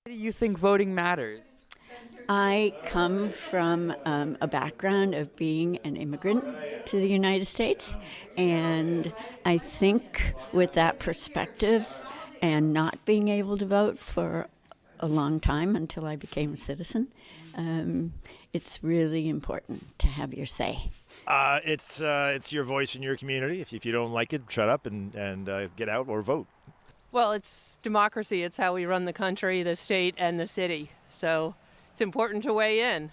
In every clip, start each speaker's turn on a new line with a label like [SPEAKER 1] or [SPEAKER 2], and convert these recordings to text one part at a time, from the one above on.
[SPEAKER 1] Do you think voting matters?
[SPEAKER 2] I come from a background of being an immigrant to the United States, and I think with that perspective and not being able to vote for a long time until I became a citizen, it's really important to have your say.
[SPEAKER 3] It's your voice in your community. If you don't like it, shut up and get out or vote.
[SPEAKER 4] Well, it's democracy. It's how we run the country, the state, and the city. So it's important to weigh in.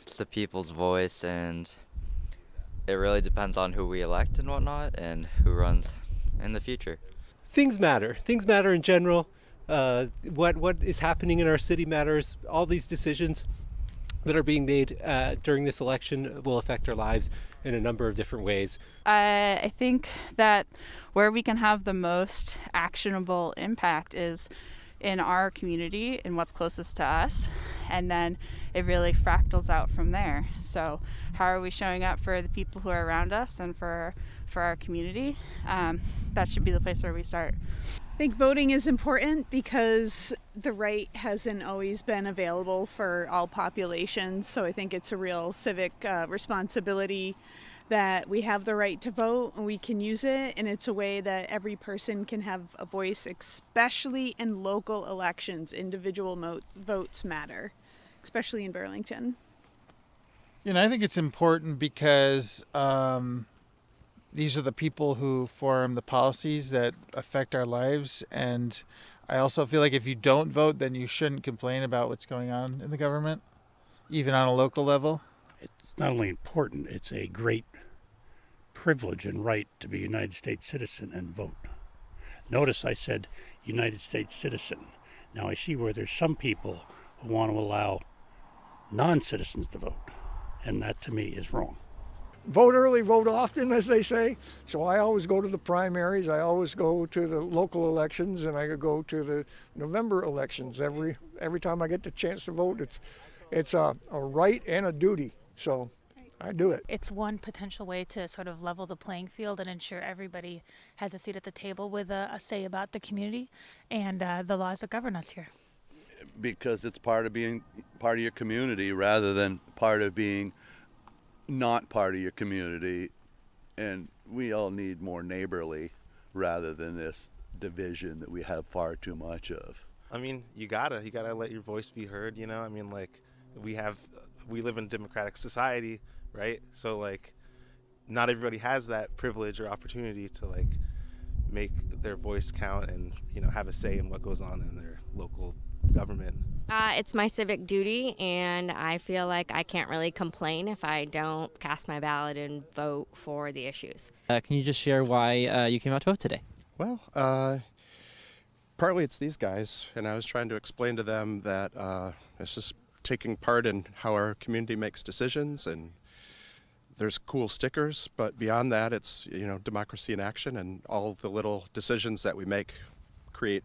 [SPEAKER 5] It's the people's voice, and it really depends on who we elect and whatnot and who runs in the future.
[SPEAKER 6] Things matter. Things matter in general. What is happening in our city matters. All these decisions that are being made during this election will affect our lives in a number of different ways.
[SPEAKER 7] I think that where we can have the most actionable impact is in our community and what's closest to us, and then it really fractals out from there. So how are we showing up for the people who are around us and for our community? That should be the place where we start.
[SPEAKER 8] I think voting is important because the right hasn't always been available for all populations, so I think it's a real civic responsibility that we have the right to vote and we can use it, and it's a way that every person can have a voice, especially in local elections. Individual votes matter, especially in Burlington.
[SPEAKER 9] I think it's important because these are the people who form the policies that affect our lives, and I also feel like if you don't vote, then you shouldn't complain about what's going on in the government, even on a local level.
[SPEAKER 10] It's not only important, it's a great privilege and right to be a United States citizen and vote. Notice I said United States citizen. Now I see where there's some people who want to allow non-citizens to vote, and that to me is wrong.
[SPEAKER 11] Vote early, vote often, as they say. So I always go to the primaries, I always go to the local elections, and I go to the November elections. Every time I get the chance to vote, it's a right and a duty. So I do it.
[SPEAKER 12] It's one potential way to sort of level the playing field and ensure everybody has a seat at the table with a say about the community and the laws that govern us here.
[SPEAKER 13] Because it's part of being part of your community rather than part of being not part of your community, and we all need more neighborly rather than this division that we have far too much of.
[SPEAKER 14] I mean, you gotta let your voice be heard, I mean, like, we live in a democratic society, right? So like not everybody has that privilege or opportunity to like make their voice count and have a say in what goes on in their local government.
[SPEAKER 15] It's my civic duty, and I feel like I can't really complain if I don't cast my ballot and vote for the issues.
[SPEAKER 1] Can you just share why you came out to vote today?
[SPEAKER 16] Well, partly it's these guys, and I was trying to explain to them that it's just taking part in how our community makes decisions, and there's cool stickers, but beyond that it's democracy in action, and all the little decisions that we make create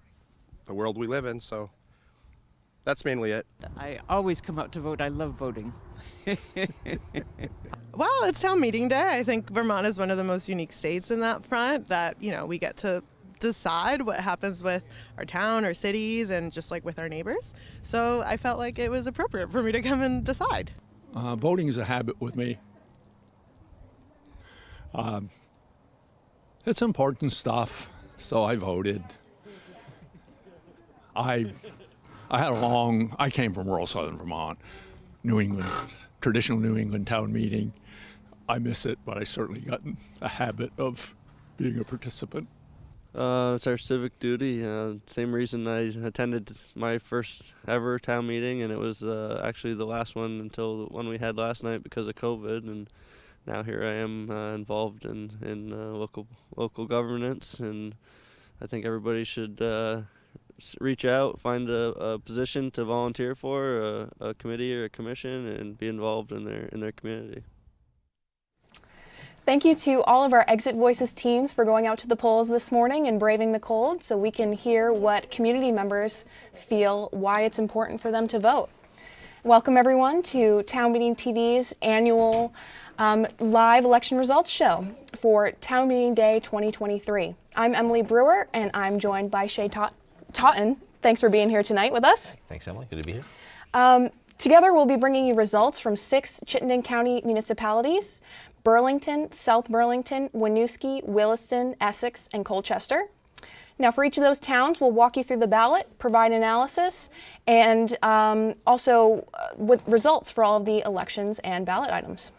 [SPEAKER 16] the world we live in. So that's mainly it.
[SPEAKER 17] I always come out to vote. I love voting.
[SPEAKER 18] Well, it's town meeting day. I think Vermont is one of the most unique states in that front, that we get to decide what happens with our town, our cities, and just like with our neighbors. So I felt like it was appropriate for me to come and decide.
[SPEAKER 19] Voting is a habit with me. It's important stuff, so I voted. I came from rural southern Vermont, New England, traditional New England town meeting. I miss it, but I certainly got in a habit of being a participant.
[SPEAKER 20] It's our civic duty. Same reason I attended my first ever town meeting, and it was actually the last one until the one we had last night because of COVID. And now here I am involved in local governance, and I think everybody should reach out, find a position to volunteer for, a committee or a commission, and be involved in their community.
[SPEAKER 2] Thank you to all of our Exit Voices teams for going out to the polls this morning and braving the cold so we can hear what community members feel, why it's important for them to vote. Welcome everyone to Town Meeting TV's annual live election results show for Town Meeting Day 2023. I'm Emily Brewer, and I'm joined by Shay Totten
[SPEAKER 21] Thanks for being here tonight with us.
[SPEAKER 22] Thanks, Emily. Good to be here.
[SPEAKER 21] Together, we'll be bringing you results from 6 Chittenden County municipalities: Burlington, South Burlington, Winooski, Williston, Essex, and Colchester. Now, for each of those towns, we'll walk you through the ballot, provide analysis, and also with results for all of the elections and ballot items.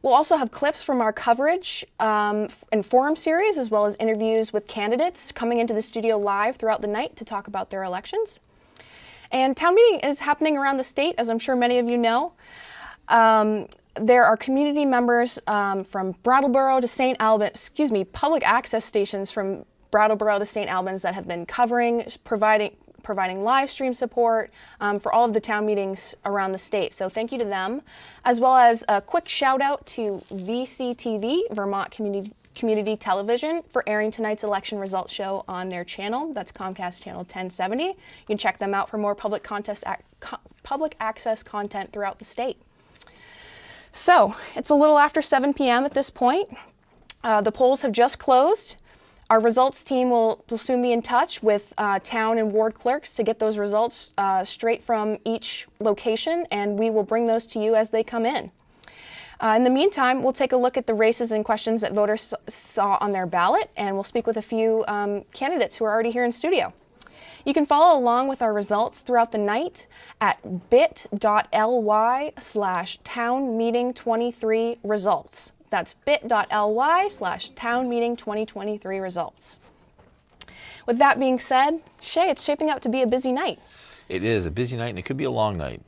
[SPEAKER 21] We'll also have clips from our coverage and forum series, as well as interviews with candidates coming into the studio live throughout the night to talk about their elections. And town meeting is happening around the state, as I'm sure many of you know. There are community members from Brattleboro to St. Albans, public access stations from Brattleboro to St. Albans that have been covering, providing live stream support for all of the town meetings around the state. So thank you to them, as well as a quick shout out to VCTV, Vermont Community Television, for airing tonight's election results show on their channel. That's Comcast Channel 1070. You can check them out for more public access content throughout the state. So it's a little after 7 p.m. at this point. The polls have just closed. Our results team will soon be in touch with town and ward clerks to get those results straight from each location, and we will bring those to you as they come in. In the meantime, we'll take a look at the races and questions that voters saw on their ballot, and we'll speak with a few candidates who are already here in studio. You can follow along with our results throughout the night at bit.ly/townmeeting23results. That's bit.ly/townmeeting2023results. With that being said, Shay, it's shaping up to be a busy night.
[SPEAKER 22] It is a busy night, and it could be a long night.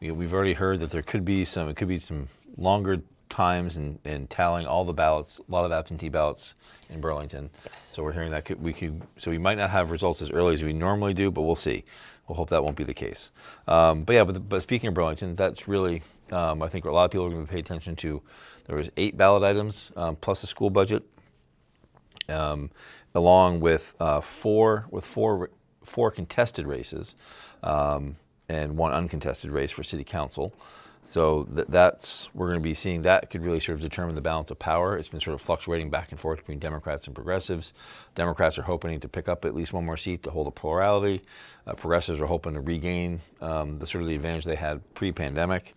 [SPEAKER 22] We've already heard that there could be some longer times in tallying all the ballots, a lot of absentee ballots in Burlington.
[SPEAKER 21] Yes.
[SPEAKER 22] So we're hearing that we might not have results as early as we normally do, but we'll see. We'll hope that won't be the case. But speaking of Burlington, that's really, I think a lot of people are going to pay attention to. There was 8 ballot items plus a school budget, along with four contested races and 1 uncontested race for city council. So we're going to be seeing that could really sort of determine the balance of power. It's been sort of fluctuating back and forth between Democrats and progressives. Democrats are hoping to pick up at least 1 more seat to hold a plurality. Progressives are hoping to regain the advantage they had pre-pandemic.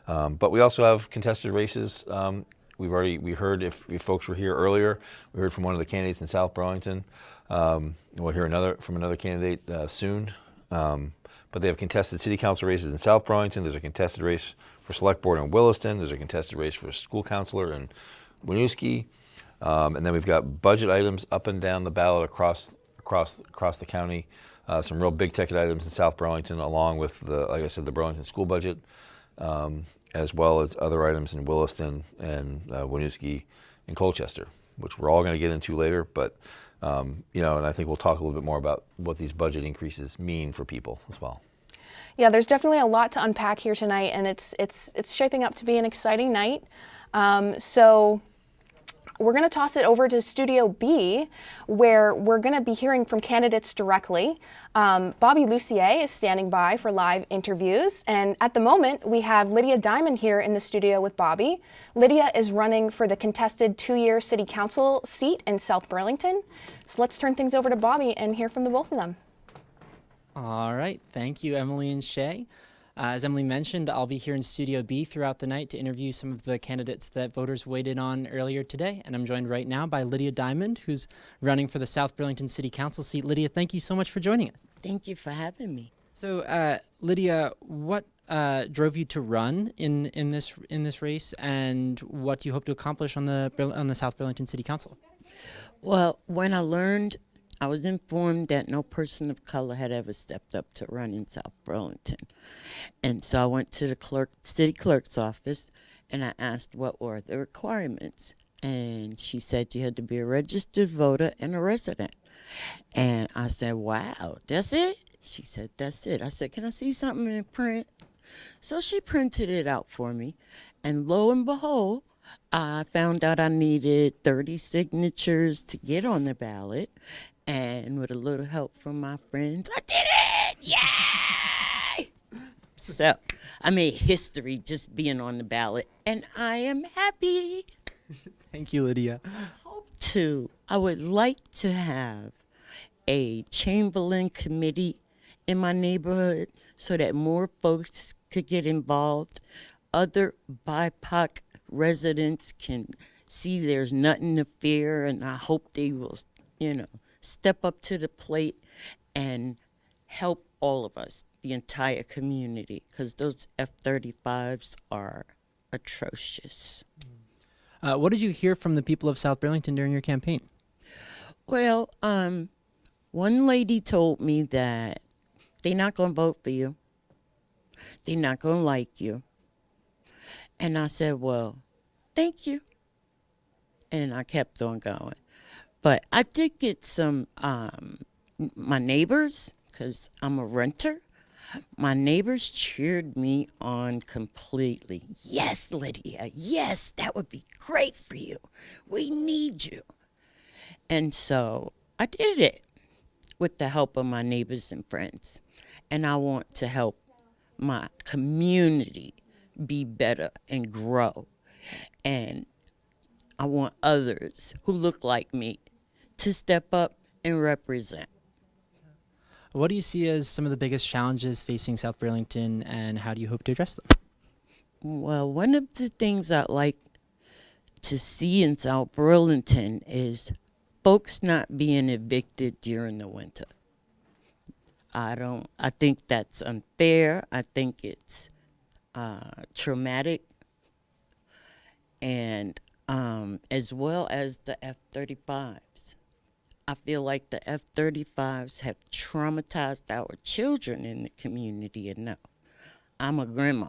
[SPEAKER 22] But we also have contested races. We heard, if folks were here earlier, we heard from one of the candidates in South Burlington. We'll hear from another candidate soon. But they have contested city council races in South Burlington. There's a contested race for select board in Williston. There's a contested race for school councilor in Winooski. And then we've got budget items up and down the ballot across the county. Some real big ticket items in South Burlington, along with the Burlington school budget, as well as other items in Williston and Winooski and Colchester, which we're all going to get into later. But and I think we'll talk a little bit more about what these budget increases mean for people as well.
[SPEAKER 21] Yeah, there's definitely a lot to unpack here tonight, and it's shaping up to be an exciting night. So we're going to toss it over to Studio B, where we're going to be hearing from candidates directly. Bobby Lucier is standing by for live interviews, and at the moment we have Lydia Diamond here in the studio with Bobby. Lydia is running for the contested 2-year city council seat in South Burlington. So let's turn things over to Bobby and hear from the both of them.
[SPEAKER 1] All right, thank you, Emily and Shay. As Emily mentioned, I'll be here in Studio B throughout the night to interview some of the candidates that voters waited on earlier today. And I'm joined right now by Lydia Diamond, who's running for the South Burlington City Council seat. Lydia, thank you so much for joining us.
[SPEAKER 23] Thank you for having me.
[SPEAKER 1] So, Lydia, what drove you to run in this race, and what do you hope to accomplish on the South Burlington City Council?
[SPEAKER 23] Well, when I was informed that no person of color had ever stepped up to run in South Burlington. And so I went to the city clerk's office and I asked what were the requirements. And she said you had to be a registered voter and a resident. And I said, wow, that's it? She said, that's it. I said, can I see something in print? So she printed it out for me. And lo and behold, I found out I needed 30 signatures to get on the ballot. And with a little help from my friends, I did it! Yay! So I made history just being on the ballot, and I am happy.
[SPEAKER 1] Thank you, Lydia.
[SPEAKER 23] I would like to have a Chamberlain committee in my neighborhood so that more folks could get involved. Other BIPOC residents can see there's nothing to fear, and I hope they will, step up to the plate and help all of us, the entire community, because those F-35s are atrocious.
[SPEAKER 1] What did you hear from the people of South Burlington during your campaign?
[SPEAKER 23] Well, one lady told me that they're not going to vote for you. They're not going to like you. And I said, well, thank you. And I kept on going. But I did get some, my neighbors, because I'm a renter, my neighbors cheered me on completely. Yes, Lydia, yes, that would be great for you. We need you. And so I did it with the help of my neighbors and friends. And I want to help my community be better and grow. And I want others who look like me to step up and represent.
[SPEAKER 1] What do you see as some of the biggest challenges facing South Burlington, and how do you hope to address them?
[SPEAKER 23] Well, one of the things I'd like to see in South Burlington is folks not being evicted during the winter. I think that's unfair. I think it's traumatic. And as well as the F-35s. I feel like the F-35s have traumatized our children in the community enough. I'm a grandma,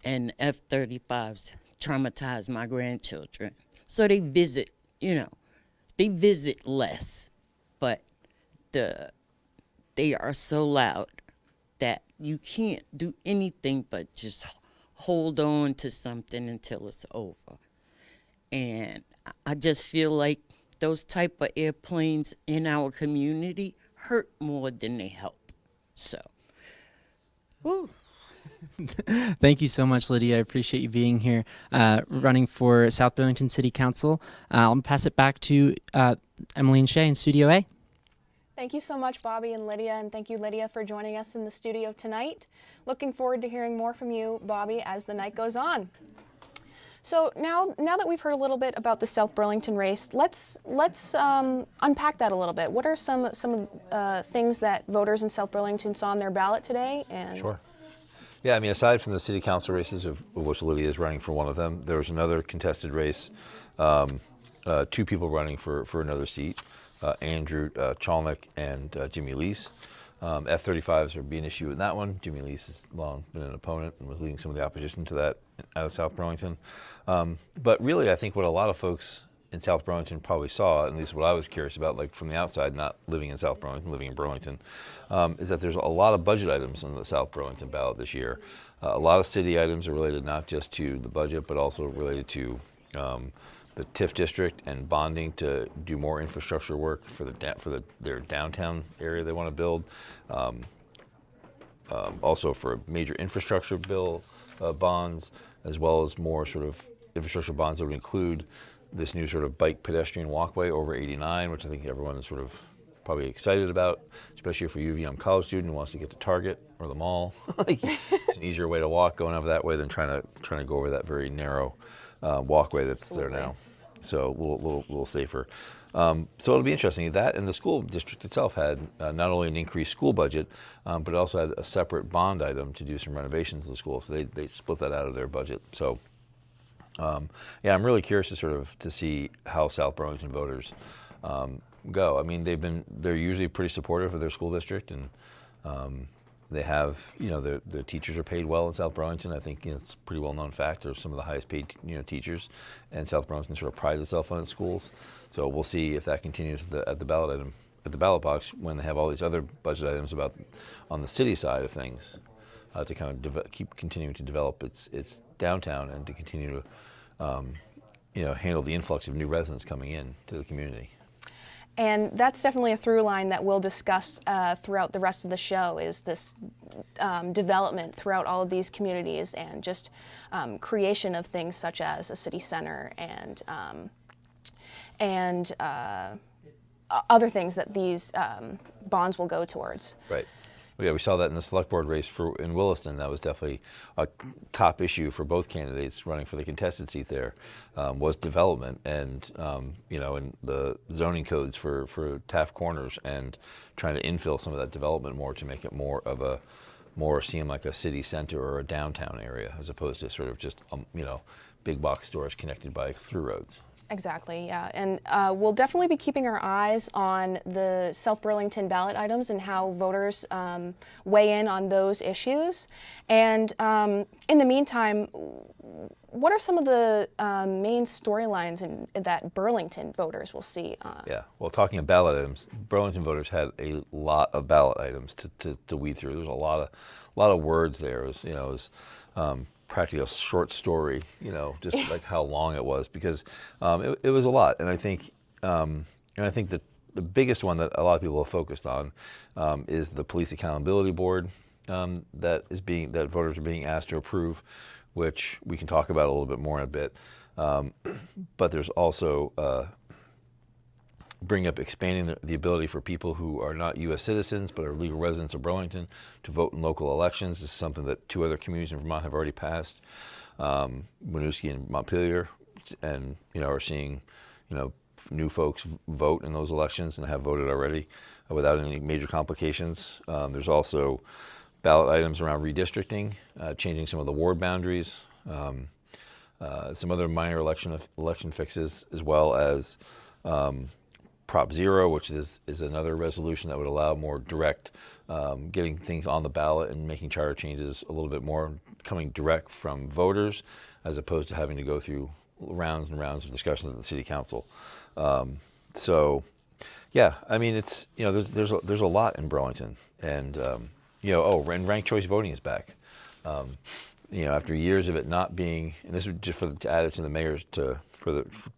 [SPEAKER 23] and the F-35s traumatize my grandchildren. So they visit, they visit less, but they are so loud that you can't do anything but just hold on to something until it's over. And I just feel like those type of airplanes in our community hurt more than they help. So, woo.
[SPEAKER 1] Thank you so much, Lydia. I appreciate you being here, running for South Burlington City Council. I'll pass it back to Emily and Shay in Studio A.
[SPEAKER 21] Thank you so much, Bobby and Lydia, and thank you, Lydia, for joining us in the studio tonight. Looking forward to hearing more from you, Bobby, as the night goes on. So now that we've heard a little bit about the South Burlington race, let's unpack that a little bit. What are some things that voters in South Burlington saw on their ballot today? And
[SPEAKER 22] Sure. Yeah, I mean, aside from the city council races, of which Lydia is running for one of them, there was another contested race, two people running for another seat, Andrew Chalnick and Jimmy Lease. F-35s are being an issue in that one. Jimmy Lease has long been an opponent and was leading some of the opposition to that out of South Burlington. But really, I think what a lot of folks in South Burlington probably saw, at least what I was curious about, like from the outside, not living in South Burlington, living in Burlington, is that there's a lot of budget items on the South Burlington ballot this year. A lot of city items are related not just to the budget, but also related to the TIF district and bonding to do more infrastructure work for their downtown area they want to build. Also for a major infrastructure bill bonds, as well as more sort of infrastructure bonds that would include this new sort of bike pedestrian walkway over 89, which I think everyone is sort of probably excited about, especially if you're a UVM college student who wants to get to Target or the mall. It's an easier way to walk going over that way than trying to go over that very narrow walkway that's there now. So a little safer. So it'll be interesting. That and the school district itself had not only an increased school budget, but it also had a separate bond item to do some renovations in the school. So they split that out of their budget. So yeah, I'm really curious to see how South Burlington voters go. I mean, they're usually pretty supportive of their school district, and they have, the teachers are paid well in South Burlington. I think it's a pretty well-known fact. They're some of the highest paid, teachers, and South Burlington sort of prides itself on its schools. So we'll see if that continues at the ballot box when they have all these other budget items on the city side of things to kind of keep continuing to develop its downtown and to continue to handle the influx of new residents coming in to the community.
[SPEAKER 21] And that's definitely a through line that we'll discuss throughout the rest of the show, is this development throughout all of these communities, and just creation of things such as a city center and other things that these bonds will go towards.
[SPEAKER 22] Right. Well, yeah, we saw that in the select board race in Williston. That was definitely a top issue for both candidates running for the contested seat there, was development and, and the zoning codes for Taft Corners and trying to infill some of that development more to make it more seem like a city center or a downtown area as opposed to sort of just, big box stores connected by through roads.
[SPEAKER 21] Exactly, yeah. And we'll definitely be keeping our eyes on the South Burlington ballot items and how voters weigh in on those issues. And in the meantime, what are some of the main storylines that Burlington voters will see?
[SPEAKER 22] Yeah, well, talking of ballot items, Burlington voters had a lot of ballot items to weed through. There was a lot of words there. It was practically a short story, just like how long it was, because it was a lot. And I think that the biggest one that a lot of people have focused on is the Police Accountability Board that voters are being asked to approve, which we can talk about a little bit more in a bit. But there's also bring up expanding the ability for people who are not U.S. citizens but are legal residents of Burlington to vote in local elections. This is something that 2 other communities in Vermont have already passed, Winooski and Montpelier, and are seeing new folks vote in those elections and have voted already without any major complications. There's also ballot items around redistricting, changing some of the ward boundaries, some other minor election fixes, as well as Prop 0, which is another resolution that would allow more direct getting things on the ballot and making charter changes a little bit more coming direct from voters as opposed to having to go through rounds and rounds of discussions at the city council. So yeah, I mean, it's, there's a lot in Burlington, and and ranked choice voting is back. After years of it not being, and this is just to add it to the mayor's to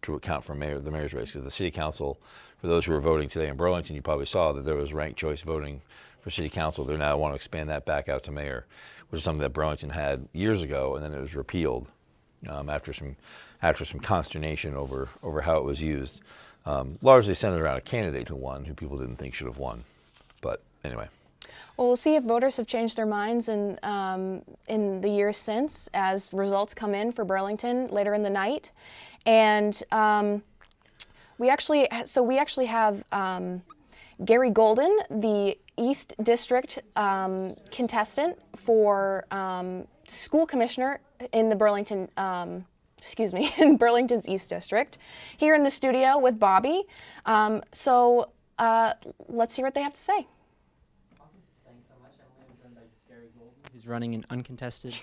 [SPEAKER 22] account for the mayor's race, because the city council, for those who are voting today in Burlington, you probably saw that there was ranked choice voting for city council. They now want to expand that back out to mayor, which is something that Burlington had years ago, and then it was repealed after some consternation over how it was used, largely centered around a candidate who won, who people didn't think should have won. But anyway.
[SPEAKER 21] Well, we'll see if voters have changed their minds in the years since, as results come in for Burlington later in the night, and we actually have Gary Golden, the East District contestant for school commissioner in the Burlington. In Burlington's East District, here in the studio with Bobby. So let's hear what they have to say.
[SPEAKER 1] Who's running an uncontested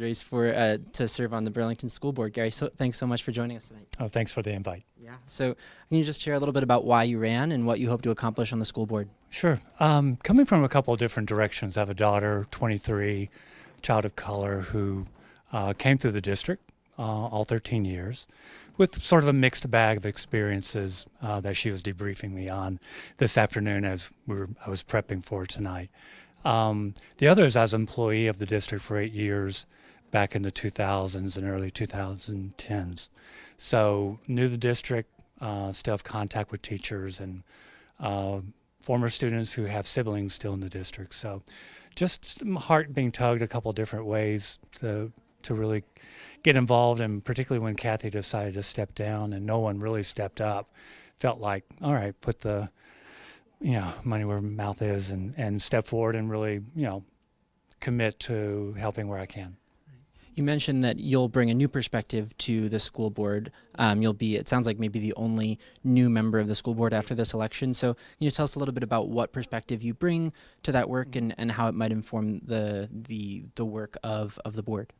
[SPEAKER 1] race for to serve on the Burlington School Board. Gary, thanks so much for joining us tonight.
[SPEAKER 3] Oh, thanks for the invite.
[SPEAKER 1] Yeah. So can you just share a little bit about why you ran and what you hope to accomplish on the school board?
[SPEAKER 3] Sure. Coming from a couple of different directions, I have a daughter, 23, child of color, who came through the district all 13 years with sort of a mixed bag of experiences that she was debriefing me on this afternoon as I was prepping for tonight. The other is I was an employee of the district for 8 years back in the 2000s and early 2010s. So knew the district, still have contact with teachers and former students who have siblings still in the district. So just my heart being tugged a couple different ways to really get involved, and particularly when Kathy decided to step down and no one really stepped up, felt like, all right, put the money where mouth is and step forward and really commit to helping where I can.
[SPEAKER 1] You mentioned that you'll bring a new perspective to the school board. You'll be, it sounds like, maybe the only new member of the school board after this election. So can you tell us a little bit about what perspective you bring to that work and how it might inform the work of the board?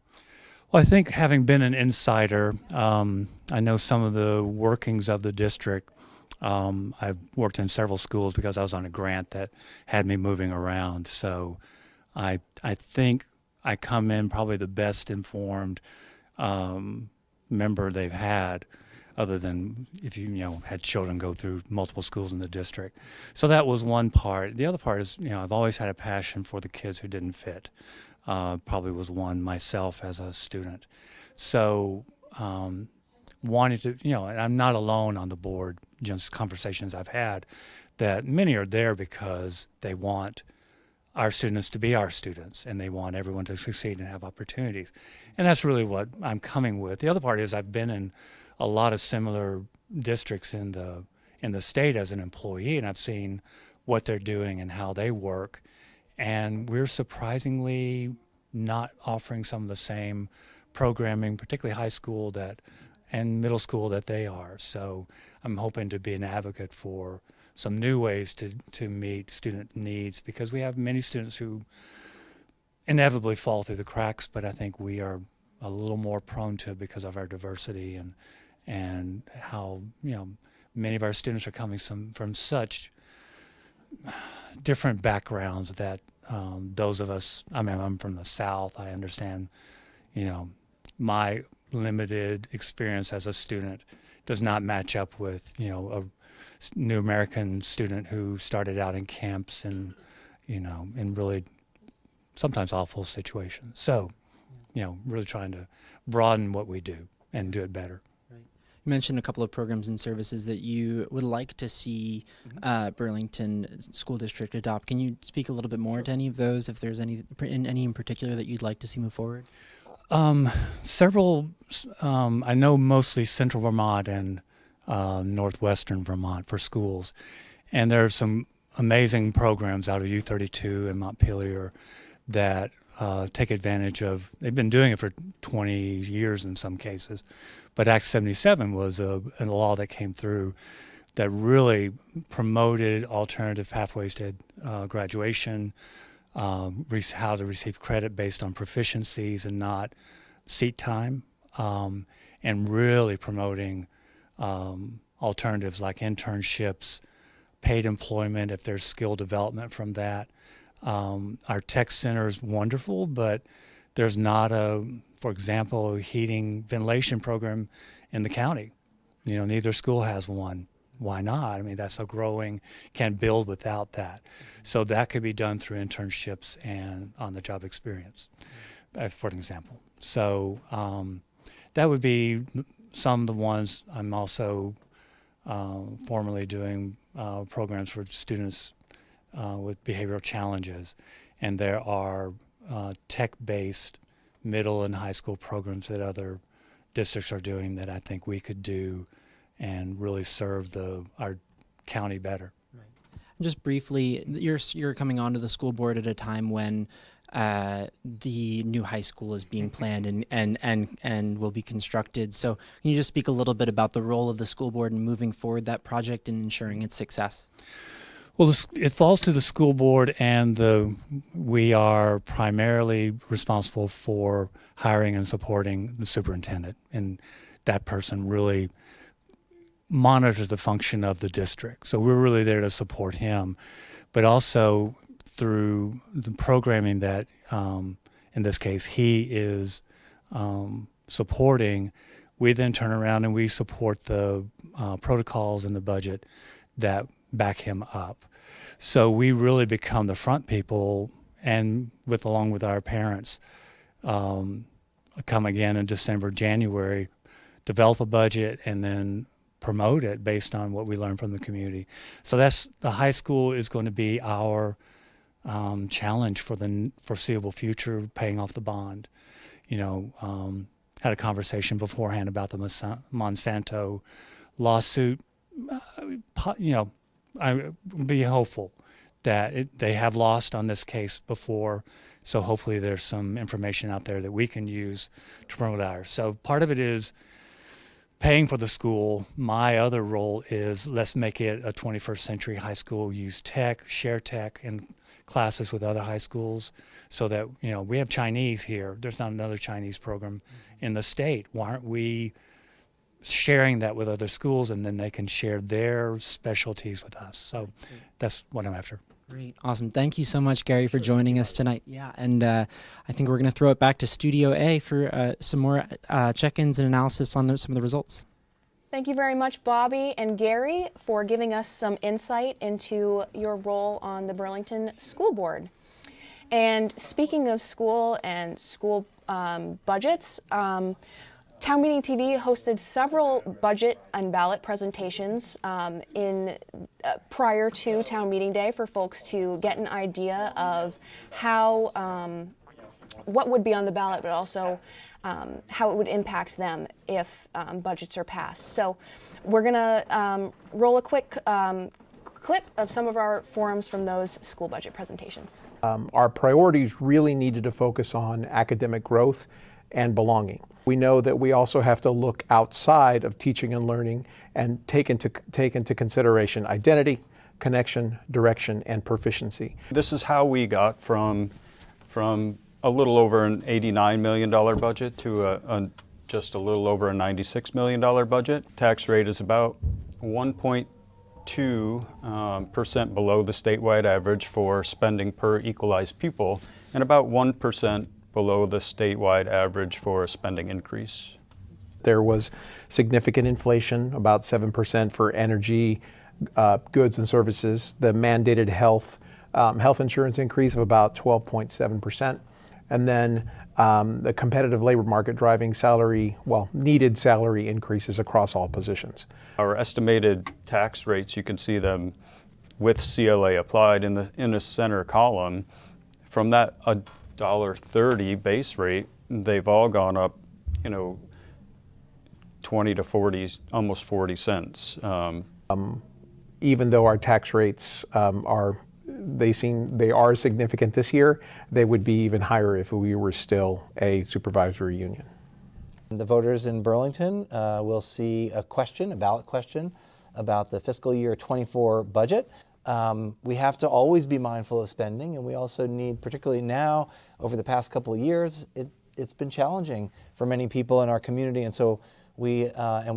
[SPEAKER 3] Well, I think having been an insider, I know some of the workings of the district. I've worked in several schools because I was on a grant that had me moving around. So I think I come in probably the best informed member they've had, other than if you had children go through multiple schools in the district. So that was one part. The other part is, I've always had a passion for the kids who didn't fit. Probably was one myself as a student. So wanting to, and I'm not alone on the board, just conversations I've had, that many are there because they want our students to be our students, and they want everyone to succeed and have opportunities. And that's really what I'm coming with. The other part is I've been in a lot of similar districts in the state as an employee, and I've seen what they're doing and how they work. And we're surprisingly not offering some of the same programming, particularly high school and middle school that they are. So I'm hoping to be an advocate for some new ways to meet student needs, because we have many students who inevitably fall through the cracks, but I think we are a little more prone to it because of our diversity and how many of our students are coming from such different backgrounds that those of us, I'm from the South, I understand, my limited experience as a student does not match up with, a new American student who started out in camps and, in really sometimes awful situations. So, really trying to broaden what we do and do it better.
[SPEAKER 1] You mentioned a couple of programs and services that you would like to see Burlington School District adopt. Can you speak a little bit more to any of those, if there's any in particular that you'd like to see move forward?
[SPEAKER 3] Several, I know mostly Central Vermont and Northwestern Vermont for schools. And there are some amazing programs out of U32 and Montpelier that take advantage of, they've been doing it for 20 years in some cases, but Act 77 was a law that came through that really promoted alternative pathways to graduation, how to receive credit based on proficiencies and not seat time, and really promoting alternatives like internships, paid employment if there's skill development from that. Our tech center is wonderful, but there's not for example, a heating ventilation program in the county. Neither school has one. Why not? That's a growing, can't build without that. So that could be done through internships and on-the-job experience, for an example. So that would be some of the ones. I'm also formally doing programs for students with behavioral challenges, and there are tech-based middle and high school programs that other districts are doing that I think we could do and really serve our county better.
[SPEAKER 1] Right. Just briefly, you're coming onto the school board at a time when the new high school is being planned and will be constructed. So can you just speak a little bit about the role of the school board in moving forward that project and ensuring its success?
[SPEAKER 3] Well, it falls to the school board, and we are primarily responsible for hiring and supporting the superintendent, and that person really monitors the function of the district. So we're really there to support him, but also through the programming that, in this case, he is supporting, we then turn around and we support the protocols and the budget that back him up. So we really become the front people, and along with our parents, come again in December, January, develop a budget, and then promote it based on what we learn from the community. So the high school is going to be our challenge for the foreseeable future, paying off the bond. Had a conversation beforehand about the Monsanto lawsuit. I would be hopeful that they have lost on this case before, so hopefully there's some information out there that we can use to promote ours. So part of it is paying for the school. My other role is let's make it a 21st century high school, use tech, share tech in classes with other high schools, so that we have Chinese here. There's not another Chinese program in the state. Why aren't we sharing that with other schools, and then they can share their specialties with us? So that's what I'm after.
[SPEAKER 1] Great. Awesome. Thank you so much, Gary, for joining us tonight. Yeah, and I think we're going to throw it back to Studio A for some more check-ins and analysis on some of the results.
[SPEAKER 21] Thank you very much, Bobby and Gary, for giving us some insight into your role on the Burlington School Board. And speaking of school and school budgets, Town Meeting TV hosted several budget and ballot presentations prior to Town Meeting Day for folks to get an idea of how what would be on the ballot, but also how it would impact them if budgets are passed. So we're going to roll a quick clip of some of our forums from those school budget presentations.
[SPEAKER 4] Our priorities really needed to focus on academic growth and belonging. We know that we also have to look outside of teaching and learning and take into consideration identity, connection, direction, and proficiency.
[SPEAKER 5] This is how we got from a little over an $89 million budget to just a little over a $96 million budget. Tax rate is about 1.2% below the statewide average for spending per equalized pupil, and about 1% below the statewide average for a spending increase.
[SPEAKER 4] There was significant inflation, about 7% for energy, goods and services. The mandated health insurance increase of about 12.7%. And then the competitive labor market driving needed salary increases across all positions.
[SPEAKER 5] Our estimated tax rates, you can see them with CLA applied in the center column. From that $1.30 base rate, they've all gone up, 20 to 40, almost 40 cents.
[SPEAKER 4] Even though our tax rates are significant this year, they would be even higher if we were still a supervisory union.
[SPEAKER 6] The voters in Burlington will see a ballot question about the fiscal year 24 budget. We have to always be mindful of spending, and we also need, particularly now, over the past couple of years, it's been challenging for many people in our community, and so we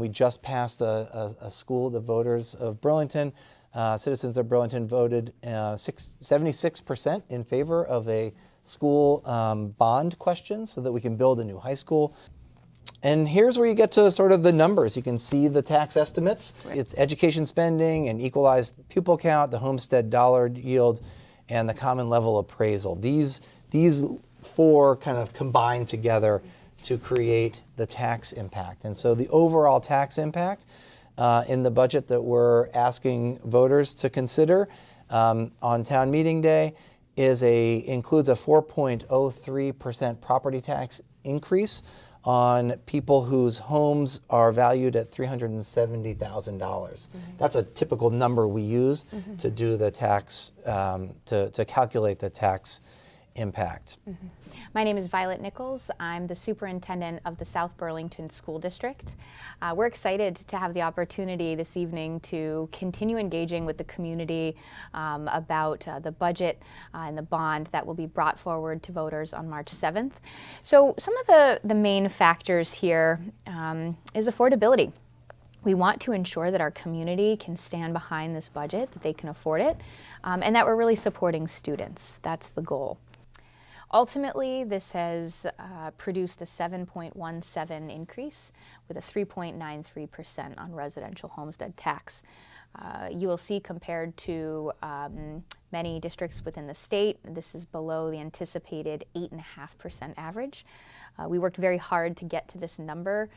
[SPEAKER 6] just passed a school. The voters of Burlington, citizens of Burlington, voted 76% in favor of a school bond question so that we can build a new high school. And here's where you get to sort of the numbers. You can see the tax estimates. Right. It's education spending and equalized pupil count, the homestead dollar yield, and the common level appraisal. These four kind of combine together to create the tax impact. And so the overall tax impact in the budget that we're asking voters to consider on town meeting day includes a 4.03% property tax increase on people whose homes are valued at $370,000. Mm-hmm. That's a typical number we use to do the tax, to calculate the tax impact.
[SPEAKER 24] Mm-hmm. My name is Violet Nichols. I'm the superintendent of the South Burlington School District. We're excited to have the opportunity this evening to continue engaging with the community about the budget and the bond that will be brought forward to voters on March 7th. So some of the main factors here is affordability. We want to ensure that our community can stand behind this budget, that they can afford it, and that we're really supporting students. That's the goal. Ultimately, this has produced a 7.17 increase with a 3.93% on residential homestead tax. You will see, compared to many districts within the state, this is below the anticipated 8.5% average. We worked very hard to get to this number.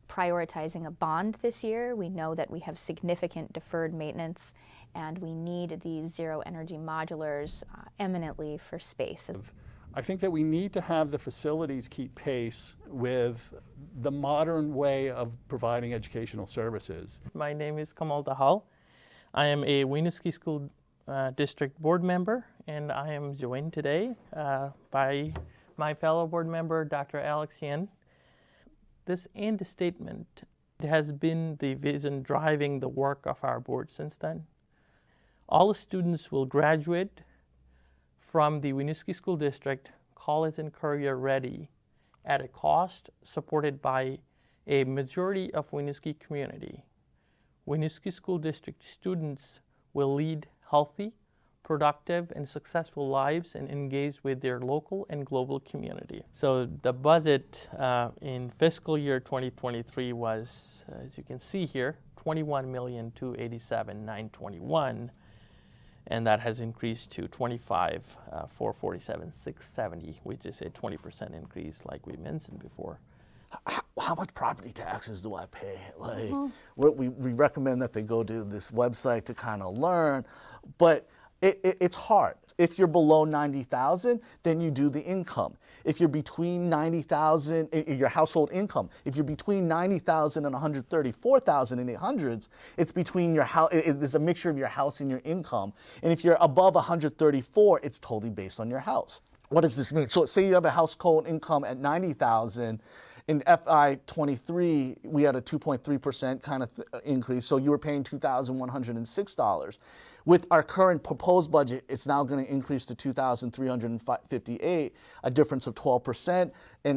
[SPEAKER 24] Prioritizing a bond this year, we know that we have significant deferred maintenance, and we need these zero energy modulars eminently for space.
[SPEAKER 25] I think that we need to have the facilities keep pace with the modern way of providing educational services.
[SPEAKER 26] My name is Kamal Dahal. I am a Winooski School District board member, and I am joined today by my fellow board member, Dr. Alex Yen. This end statement has been the vision driving the work of our board since then. All students will graduate from the Winooski School District college and career ready at a cost supported by a majority of Winooski community. Winooski School District students will lead healthy, productive, and successful lives and engage with their local and global community. So the budget in fiscal year 2023 was, as you can see here, $21,287,921, and that has increased to $25,447,670, which is a 20% increase, like we mentioned before.
[SPEAKER 7] how much property taxes do I pay? Like, we recommend that they go to this website to kind of learn, but it's hard. If you're below 90,000, then you do the income. If you're between 90,000, your household income, if you're between 90,000 and 134,000 in the hundreds, it's between your house, there's a mixture of your house and your income. And if you're above 134, it's totally based on your house. What does this mean? So say you have a household income at 90,000, in FY23, we had a 2.3% kind of increase, so you were paying $2,106. With our current proposed budget, it's now going to increase to $2,358, a difference of 12%,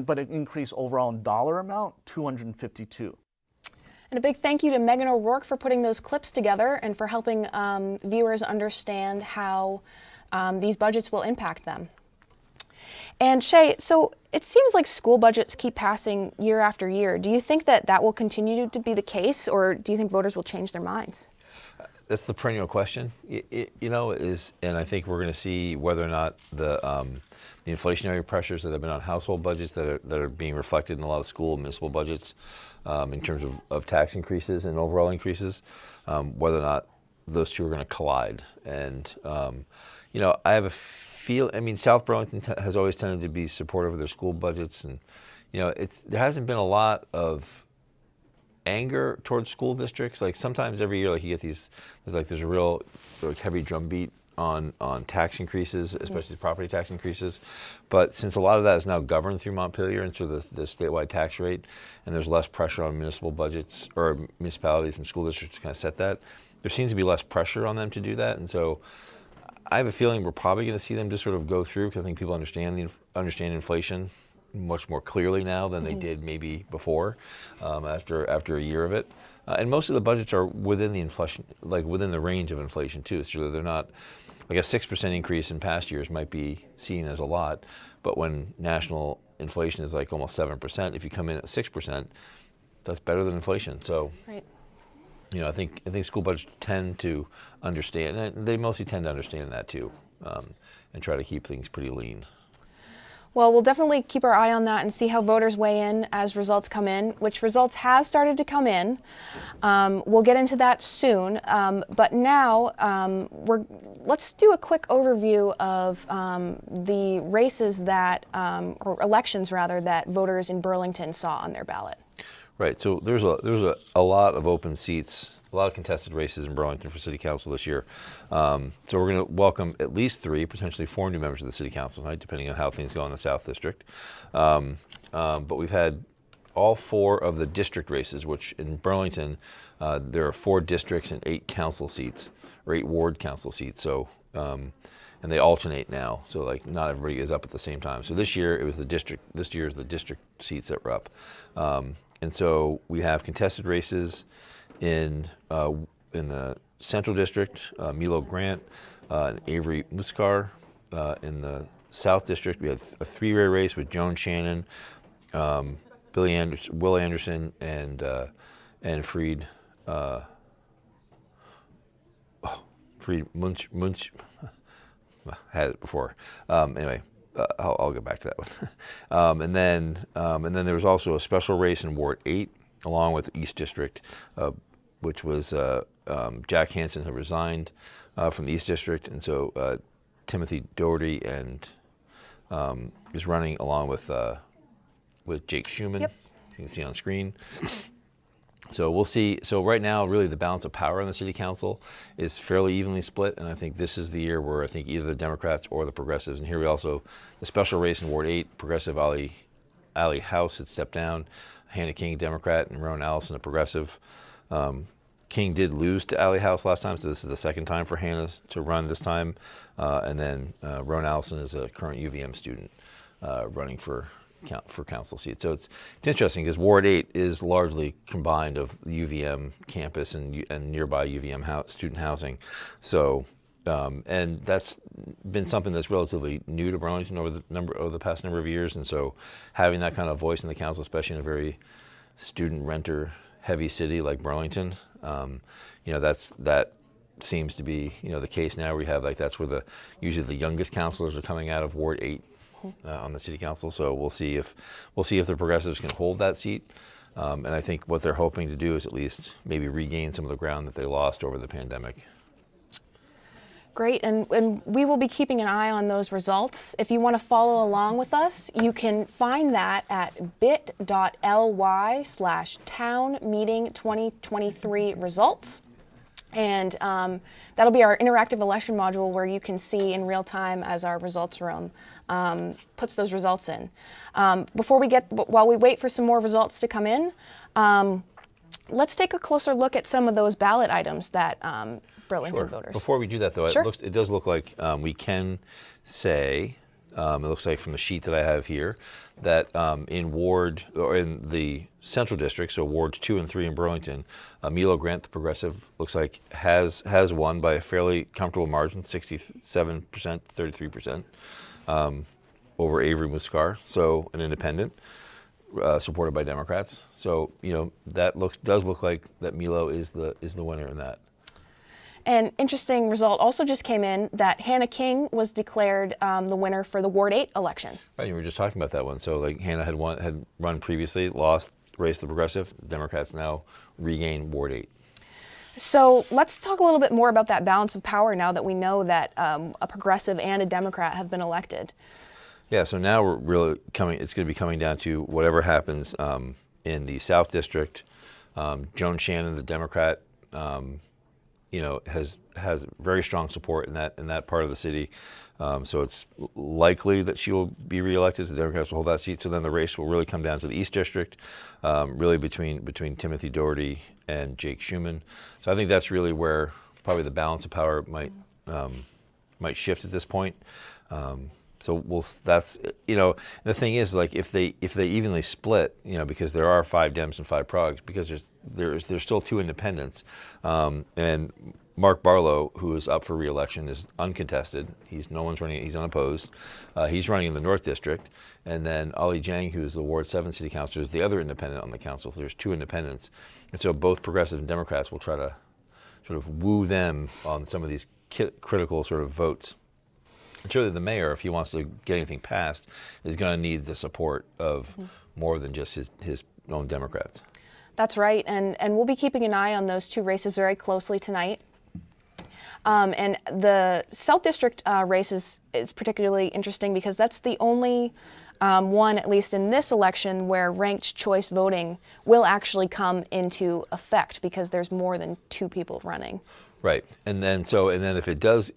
[SPEAKER 7] but an increase overall in dollar amount, $252.
[SPEAKER 21] And a big thank you to Megan O'Rourke for putting those clips together and for helping viewers understand how these budgets will impact them. And Shay, so it seems like school budgets keep passing year after year. Do you think that will continue to be the case, or do you think voters will change their minds?
[SPEAKER 22] That's the perennial question, and I think we're going to see whether or not the inflationary pressures that have been on household budgets that are being reflected in a lot of school and municipal budgets in terms of tax increases and overall increases, whether or not those two are going to collide. And, I have a South Burlington has always tended to be supportive of their school budgets, and there hasn't been a lot of anger towards school districts. Like sometimes every year, like you get there's a real heavy drumbeat on tax increases, especially property tax increases. But since a lot of that is now governed through Montpelier and through the statewide tax rate, and there's less pressure on municipal budgets or municipalities and school districts to kind of set that, there seems to be less pressure on them to do that, and so I have a feeling we're probably going to see them just sort of go through, because I think people understand inflation much more clearly now than they did maybe before, after a year of it. And most of the budgets are within the inflation, like within the range of inflation too. So they're not like a 6% increase in past years might be seen as a lot, but when national inflation is like almost 7%, if you come in at 6%, that's better than inflation. So. Right. I think school budgets tend to understand, and they mostly tend to understand that too, and try to keep things pretty lean.
[SPEAKER 21] Well, we'll definitely keep our eye on that and see how voters weigh in as results come in, which results have started to come in. We'll get into that soon, but now let's do a quick overview of the races or elections rather, that voters in Burlington saw on their ballot.
[SPEAKER 22] Right, so there's a lot of open seats, a lot of contested races in Burlington for City Council this year. So we're going to welcome at least 3, potentially 4 new members of the City Council tonight, depending on how things go in the South District. But we've had all 4 of the district races, which in Burlington, there are 4 districts and 8 council seats, or 8 ward council seats. So, and they alternate now, so like not everybody is up at the same time. So this year it was this year is the district seats that were up. And so we have contested races in the Central District, Milo Grant and Avery Muskar. In the South District, we had a 3-way race with Joan Shannon, Will Anderson, and Fried Munch. I had it before. Anyway. I'll go back to that one. And then there was also a special race in Ward 8, along with the East District, which was Jack Hansen, who resigned from the East District, and so Timothy Doherty is running along with Jake Schumann. Yep. You can see on screen. So we'll see. So right now, really, the balance of power in the City Council is fairly evenly split, and I think this is the year where I think either the Democrats or the Progressives, and here we also, the special race in Ward 8, Progressive Ali House had stepped down, Hannah King, Democrat, and Rowan Allison, a Progressive. King did lose to Ali House last time, so this is the second time for Hannah to run this time, and then Rowan Allison is a current UVM student running for council seats. So it's interesting because Ward 8 is largely combined of the UVM campus and nearby UVM student housing. So and that's been something that's relatively new to Burlington over the past number of years. And so having that kind of voice in the council, especially in a very student renter heavy city like Burlington, that seems to be the case now. We have that's where usually the youngest councilors are coming out of Ward 8. on the city council. So we'll see if the progressives can hold that seat. And I think what they're hoping to do is at least maybe regain some of the ground that they lost over the pandemic.
[SPEAKER 21] Great, and we will be keeping an eye on those results. If you want to follow along with us, you can find that at bit.ly/townmeeting2023 results. And that'll be our interactive election module where you can see in real time as our results room puts those results in. While we wait for some more results to come in, let's take a closer look at some of those ballot items that Burlington voters.
[SPEAKER 22] Before we do that, though,
[SPEAKER 21] Sure.
[SPEAKER 22] it does look like we can say, it looks like from the sheet that I have here, that in the central district, so wards 2 and 3 in Burlington, Milo Grant, the progressive, looks like has won by a fairly comfortable margin, 67%, 33%, over Avery Muscar, so an independent, supported by Democrats. So that does look like that Milo is the winner in that.
[SPEAKER 21] An interesting result also just came in that Hannah King was declared the winner for the Ward 8 election.
[SPEAKER 22] Right, you were just talking about that one. So like Hannah had run previously, lost race the progressive. Democrats now regain Ward 8.
[SPEAKER 21] So let's talk a little bit more about that balance of power now that we know that a progressive and a Democrat have been elected.
[SPEAKER 22] Yeah, so now we're really it's going to be coming down to whatever happens in the South District. Joan Shannon, the Democrat, has very strong support in that part of the city. So it's likely that she will be reelected. The Democrats will hold that seat. So then the race will really come down to the East District, really between Timothy Doherty and Jake Schuman. So I think that's really where probably the balance of power might shift at this point. That's the thing is, like, if they evenly split, because there are 5 Dems and 5 Progs, because there's still 2 independents, and Mark Barlow, who is up for re-election, is uncontested. No one's running. He's unopposed. He's running in the North District, and then Ali Jang, who is the Ward 7 city councilor, is the other independent on the council. So there's 2 independents, and so both progressive and Democrats will try to sort of woo them on some of these critical sort of votes. And surely the mayor, if he wants to get anything passed, is going to need the support of more than just his own Democrats.
[SPEAKER 21] That's right, and we'll be keeping an eye on those 2 races very closely tonight. And the South District race is particularly interesting because that's the only one, at least in this election, where ranked choice voting will actually come into effect because there's more than 2 people running.
[SPEAKER 22] Right, and then if it does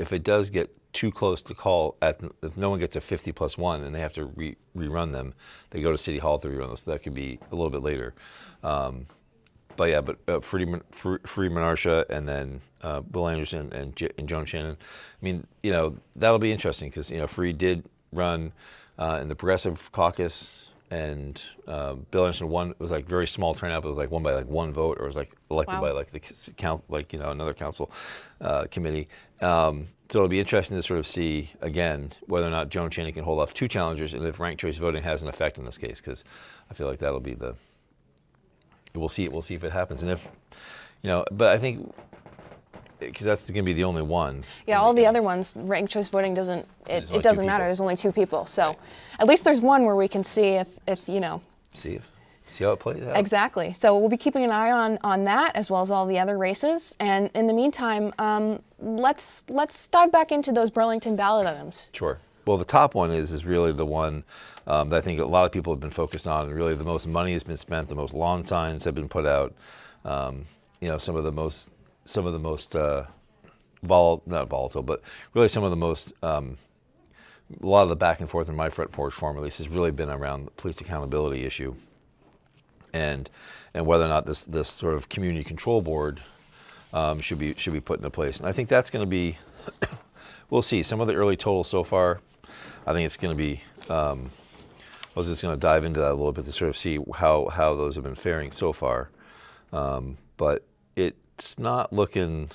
[SPEAKER 22] get too close to call, if no one gets a 50+1 and they have to rerun them, they go to City Hall to rerun them. So that could be a little bit later. But Free Menarcia and then Bill Anderson and Joan Shannon. I mean, that'll be interesting because Free did run in the Progressive Caucus, and Bill Anderson won. It was like very small turnout, but it was like won by like 1 vote, or it was like elected by like the council, another council committee. So it'll be interesting to sort of see again whether or not Joan Shannon can hold off 2 challengers, and if ranked choice voting has an effect in this case, because I feel like that'll be we'll see if it happens, and if but I think because that's going to be the only one.
[SPEAKER 21] Yeah, all the other ones, ranked choice voting doesn't matter. There's only 2 people, so at least there's one where we can see if
[SPEAKER 22] See how it plays out.
[SPEAKER 21] Exactly. So we'll be keeping an eye on that as well as all the other races. And in the meantime, let's dive back into those Burlington ballot items.
[SPEAKER 22] Of Well, the top one is really the one that I think a lot of people have been focused on, and really the most money has been spent, the most lawn signs have been put out. Some of the most not volatile, but really some of the most a lot of the back and forth in my front porch forum release has really been around the police accountability issue, and whether or not this sort of community control board should be put into place. And I think that's going to be we'll see. Some of the early totals so far, I think it's going to be. I was just going to dive into that a little bit to sort of see how those have been faring so far, but it's not looking.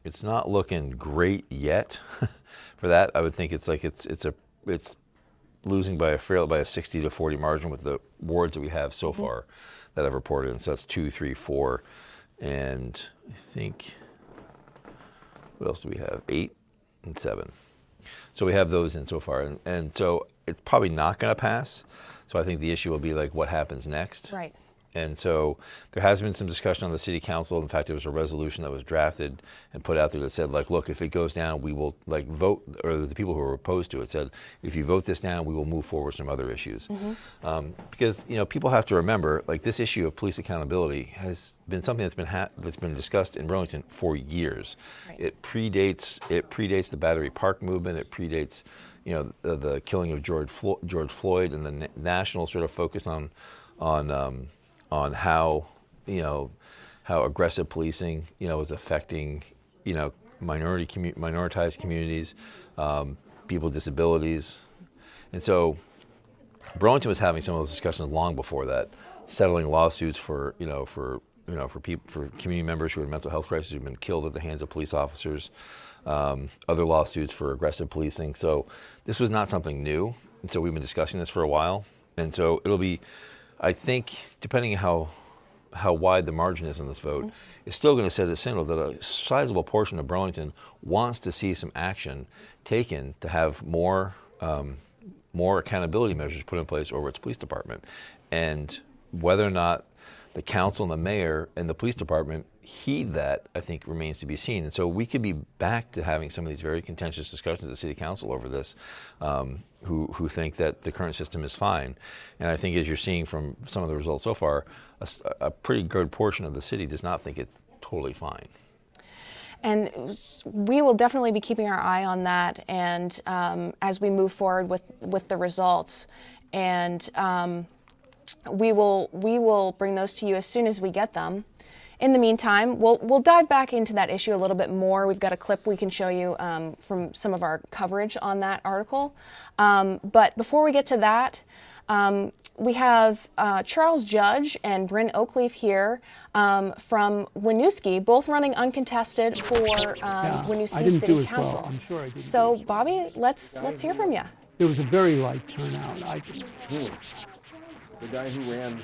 [SPEAKER 22] It's not looking great yet for that. I would think it's losing by a 60 to 40 margin with the wards that we have so far that I've reported. And so that's 2, 3, 4, and I think what else do we have? 8 and 7. So we have those in so far, and so it's probably not going to pass. So I think the issue will be like what happens next.
[SPEAKER 21] Right.
[SPEAKER 22] And so there has been some discussion on the city council. In fact, there was a resolution that was drafted and put out there that said, like, look, if it goes down, we will like vote, or the people who were opposed to it said, if you vote this down, we will move forward some other issues. Because people have to remember, like, this issue of police accountability has been something that's been discussed in Burlington for years.
[SPEAKER 21] Right.
[SPEAKER 22] It predates the Battery Park movement. It predates the killing of George Floyd, and the national sort of focus on how how aggressive policing is affecting minoritized communities, people with disabilities, and so Burlington was having some of those discussions long before that, settling lawsuits for community members who had mental health crises who've been killed at the hands of police officers, other lawsuits for aggressive policing. So this was not something new, and so we've been discussing this for a while, and so it'll be, I think, depending on how wide the margin is in this vote, it's still going to set a signal that a sizable portion of Burlington wants to see some action taken to have more accountability measures put in place over its police department. And whether or not the council and the mayor and the police department heed that, I think, remains to be seen. And so we could be back to having some of these very contentious discussions at the city council over this, who think that the current system is fine. And I think, as you're seeing from some of the results so far, a pretty good portion of the city does not think it's totally fine.
[SPEAKER 21] And we will definitely be keeping our eye on that, and as we move forward with the results, and we will bring those to you as soon as we get them. In the meantime, we'll dive back into that issue a little bit more. We've got a clip we can show you from some of our coverage on that article. But before we get to that, we have Charles Judge and Bryn Oakleaf here from Winooski, both running uncontested for Winooski City Council.
[SPEAKER 8] Well. I'm sure I didn't
[SPEAKER 21] so, Bobby, let's hear from you.
[SPEAKER 8] It was a very light turnout.
[SPEAKER 9] The guy who ran.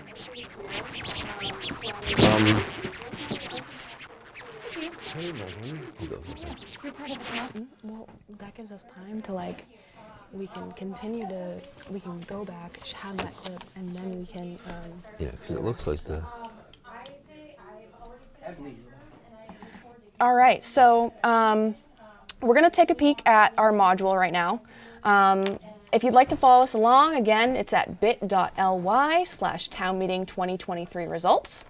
[SPEAKER 21] Well, that gives us time to we can go back, have that clip, and then we can.
[SPEAKER 22] Yeah, because it looks like the.
[SPEAKER 21] All right, so we're going to take a peek at our module right now. If you'd like to follow us along, again, it's at bit.ly/townmeeting2023 results.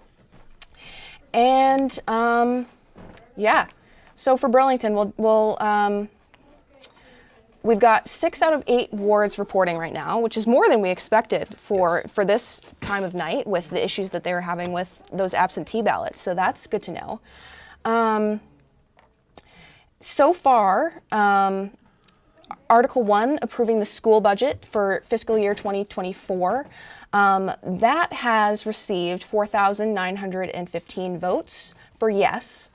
[SPEAKER 21] And yeah, so for Burlington, we've got 6 out of 8 wards reporting right now, which is more than we expected for this time of night with the issues that they were having with those absentee ballots. So that's good to know. So far, Article 1, approving the school budget for fiscal year 2024, that has received 4,915 votes for yes.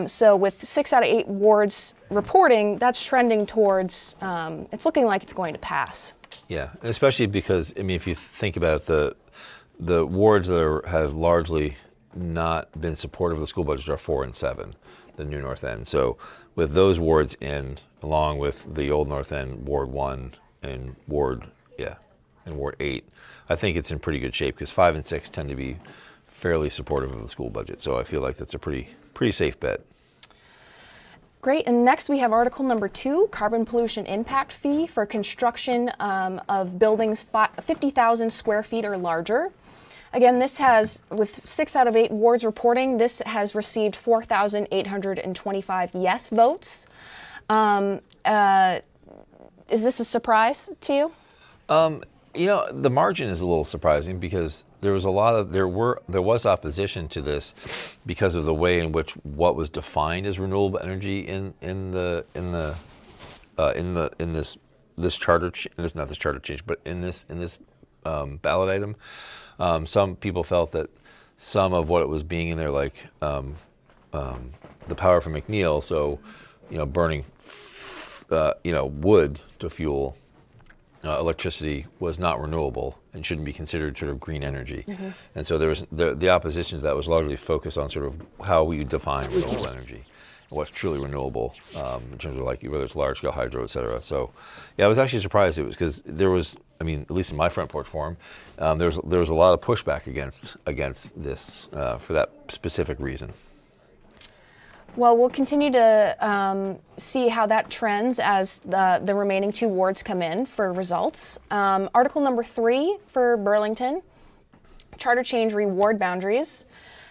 [SPEAKER 21] So with 6 out of 8 wards reporting, that's trending towards, it's looking like it's going to pass.
[SPEAKER 22] Yeah, especially because, I mean, if you think about it, the wards that have largely not been supportive of the school budget are 4 and 7, the new North End. So with those wards in, along with the old North End, Ward 1 and Ward 8, I think it's in pretty good shape because 5 and 6 tend to be fairly supportive of the school budget. So I feel like that's a pretty safe bet.
[SPEAKER 21] Great, and next we have Article number 2, carbon pollution impact fee for construction of buildings 50,000 square feet or larger. Again, this has, with 6 out of 8 wards reporting, this has received 4,825 yes votes. Is this a surprise to you?
[SPEAKER 22] The margin is a little surprising because there was there was opposition to this because of the way in which what was defined as renewable energy in this charter, not this charter change, but in this ballot item. Some people felt that some of what it was being in there, like the power from McNeil, so burning wood to fuel electricity was not renewable and shouldn't be considered sort of green energy.
[SPEAKER 10] Mm-hmm.
[SPEAKER 22] And so there was the opposition to that was largely focused on sort of how we define renewable energy. what's truly renewable in terms of like whether it's large scale hydro, et cetera. So, yeah, I was actually surprised it was because there was, I mean, at least in my front porch forum, there was a lot of pushback against this for that specific reason.
[SPEAKER 21] Well, we'll continue to see how that trends as the remaining 2 wards come in for results. Article number 3 for Burlington, charter change reward boundaries.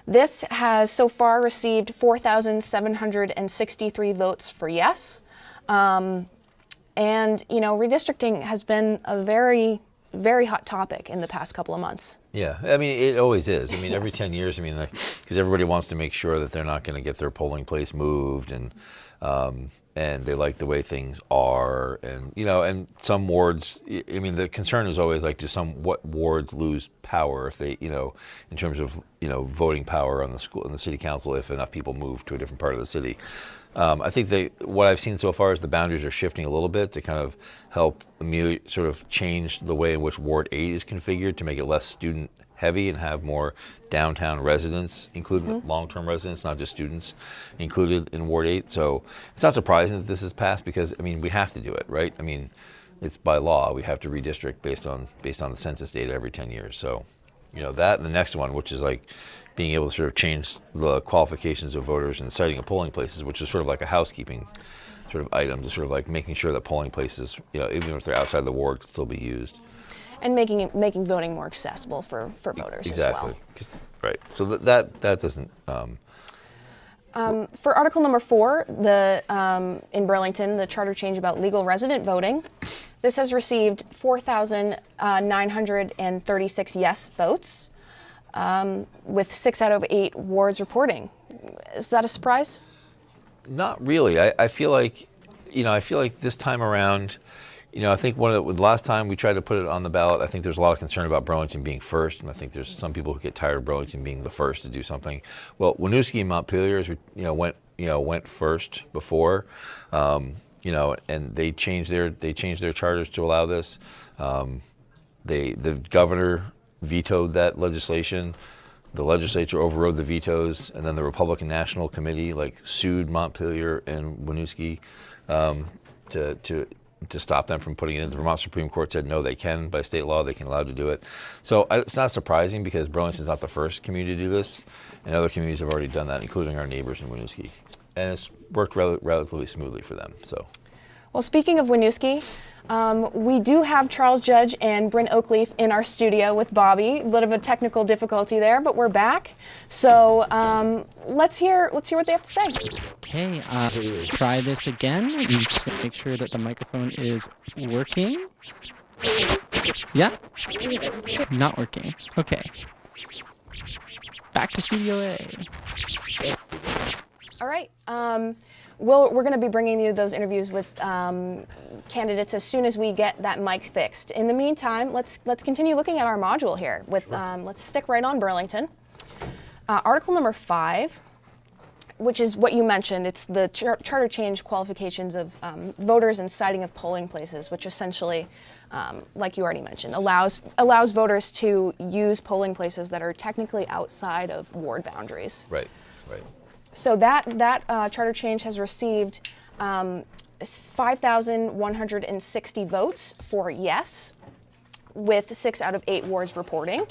[SPEAKER 21] This has so far received 4,763 votes for yes. And, redistricting has been a very, very hot topic in the past couple of months.
[SPEAKER 22] Yeah, I mean, it always is. I mean, every 10 years, I mean, because everybody wants to make sure that they're not going to get their polling place moved, and they like the way things are, and and some wards. I mean, the concern is always like, what wards lose power if they, in terms of voting power on the city council if enough people move to a different part of the city. I think what I've seen so far is the boundaries are shifting a little bit to kind of help sort of change the way in which Ward 8 is configured to make it less student heavy and have more downtown residents, including long-term residents, not just students, included in Ward 8. So it's not surprising that this is passed because, I mean, we have to do it, right? I mean, it's by law. We have to redistrict based on the census data every 10 years. So, that and the next one, which is like being able to sort of change the qualifications of voters and citing of polling places, which is sort of like a housekeeping sort of item, to sort of like making sure that polling places, even if they're outside the ward, can still be used.
[SPEAKER 21] And making voting more accessible for voters as well.
[SPEAKER 22] Right. So that doesn't.
[SPEAKER 21] For Article number 4, in Burlington, the charter change about legal resident voting. This has received 4,936 yes votes, with 6 out of 8 wards reporting. Is that a surprise?
[SPEAKER 22] Not really. I feel like, this time around, I think the last time we tried to put it on the ballot, I think there's a lot of concern about Burlington being first, and I think there's some people who get tired of Burlington being the first to do something. Well, Winooski and Montpelier, went first before, and they changed their charters to allow this. The governor vetoed that legislation. The legislature overrode the vetoes, and then the Republican National Committee sued Montpelier and Winooski to stop them from putting it in. The Vermont Supreme Court said no, they can, by state law, they can allow to do it. So it's not surprising because Burlington's not the first community to do this, and other communities have already done that, including our neighbors in Winooski. And it's worked relatively smoothly for them. So.
[SPEAKER 21] Well, speaking of Winooski, we do have Charles Judge and Bryn Oakleaf in our studio with Bobby. A bit of a technical difficulty there, but we're back. So let's hear what they have to say.
[SPEAKER 1] Okay, try this again. You just make sure that the microphone is working. Yeah? Not working. Okay. Back to Studio A.
[SPEAKER 21] All right. We're going to be bringing you those interviews with candidates as soon as we get that mic fixed. In the meantime, let's continue looking at our module here. Let's stick right on Burlington. Article number 5, which is what you mentioned. It's the charter change qualifications of voters and citing of polling places, which essentially, like you already mentioned, allows voters to use polling places that are technically outside of ward boundaries.
[SPEAKER 22] Right.
[SPEAKER 21] So that charter change has received 5,160 votes for yes, with 6 out of 8 wards reporting,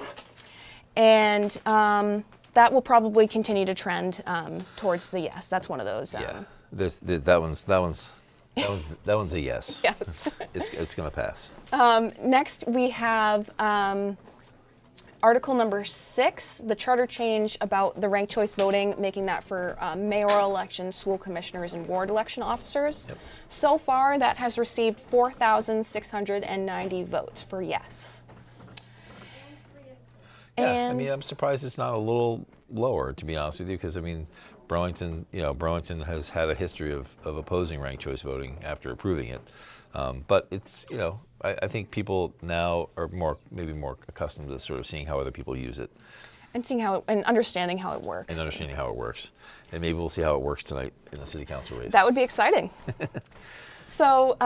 [SPEAKER 21] and that will probably continue to trend towards the yes. That's one of those.
[SPEAKER 22] Yeah, that one's a yes.
[SPEAKER 21] Yes,
[SPEAKER 22] it's going to pass.
[SPEAKER 21] Next, we have Article number 6, the charter change about the ranked choice voting, making that for mayoral elections, school commissioners, and ward election officers.
[SPEAKER 22] Yep.
[SPEAKER 21] So far, that has received 4,690 votes for yes.
[SPEAKER 22] Yeah, I mean, I'm surprised it's not a little lower, to be honest with you, because I mean, Burlington has had a history of opposing ranked choice voting after approving it. But it's, I think people now are maybe more accustomed to sort of seeing how other people use it.
[SPEAKER 21] And understanding how it works.
[SPEAKER 22] And maybe we'll see how it works tonight in the city council race.
[SPEAKER 21] That would be exciting. So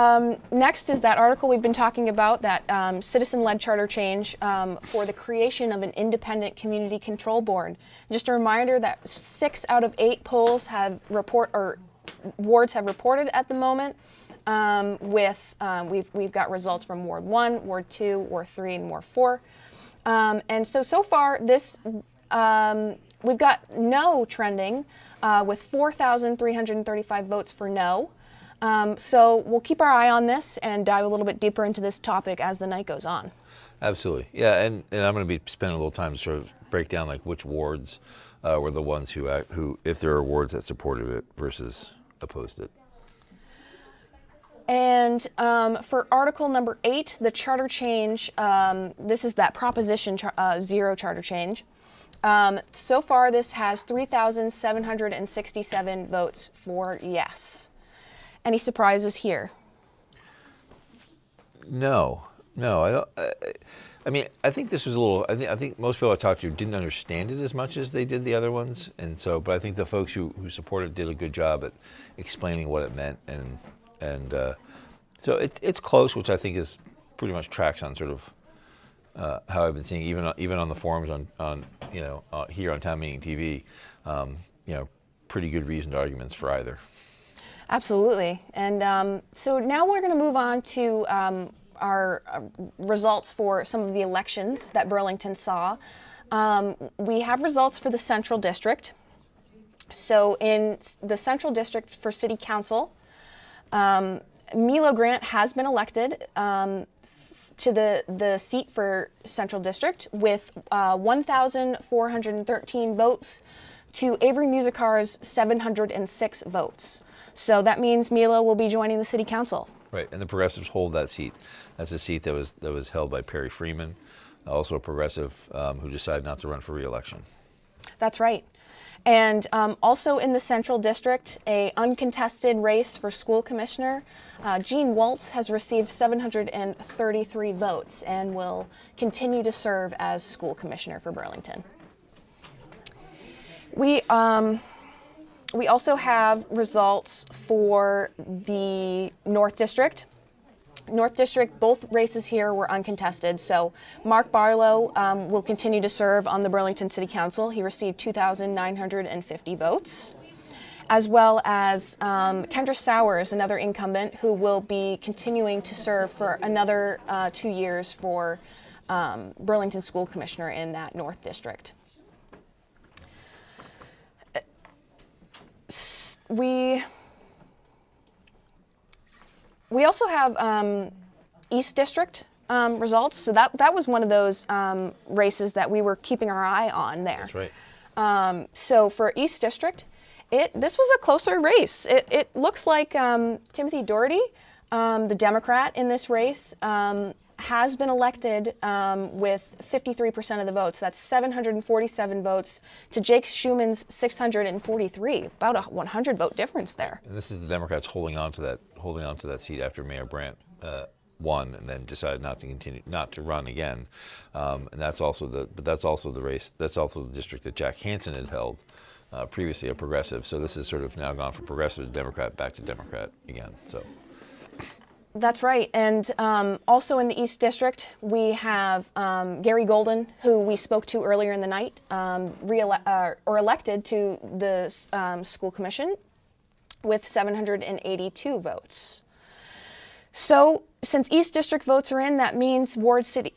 [SPEAKER 21] next is that article we've been talking about, that citizen-led charter change for the creation of an independent community control board. Just a reminder that 6 out of 8 polls have wards have reported at the moment. We've got results from Ward 1, Ward 2, Ward 3, and Ward 4. And so far, this we've got no trending with 4,335 votes for no. So we'll keep our eye on this and dive a little bit deeper into this topic as the night goes on.
[SPEAKER 22] Absolutely. Yeah, and I'm going to be spending a little time to sort of break down like which wards were the ones who, if there are wards that supported it versus opposed it.
[SPEAKER 21] And for article number 8, the charter change, this is that Proposition 0 charter change. So far, this has 3,767 votes for yes. Any surprises here?
[SPEAKER 22] No. I mean, I think this was a little. I think most people I talked to didn't understand it as much as they did the other ones, and so. But I think the folks who supported it did a good job at explaining what it meant, and so it's close, which I think is pretty much tracks on sort of how I've been seeing, even on the forums on here on Town Meeting TV, pretty good reasoned arguments for either.
[SPEAKER 21] Absolutely. And so now we're going to move on to our results for some of the elections that Burlington saw. We have results for the Central District. So in the Central District for City Council, Milo Grant has been elected to the seat for Central District with 1,413 votes to Avery Musicar's 706 votes. So that means Milo will be joining the City Council.
[SPEAKER 22] Right, and the Progressives hold that seat. That's a seat that was held by Perry Freeman, also a progressive who decided not to run for re-election.
[SPEAKER 21] That's right. And also in the Central District, a uncontested race for school commissioner. Gene Waltz has received 733 votes and will continue to serve as school commissioner for Burlington. We also have results for the North District. North District, both races here were uncontested, so Mark Barlow will continue to serve on the Burlington City Council. He received 2,950 votes, as well as Kendra Sowers, another incumbent, who will be continuing to serve for another 2 years for Burlington School Commissioner in that North District. We also have East District results. So that was one of those races that we were keeping our eye on there.
[SPEAKER 22] That's right.
[SPEAKER 21] So for East District, this was a closer race. It looks like Timothy Doherty, the Democrat in this race, has been elected with 53% of the votes. That's 747 votes to Jake Schumann's 643. About a 100 vote difference there.
[SPEAKER 22] And this is the Democrats holding on to that seat after Mayor Brandt won and then decided not to run again. And that's also the race. That's also the district that Jack Hansen had held previously, a progressive. So this is sort of now gone from progressive to Democrat back to Democrat again. So.
[SPEAKER 21] That's right. And also in the East District, we have Gary Golden, who we spoke to earlier in the night, elected to the school commission with 782 votes. So since East District votes are in, that means Ward 8,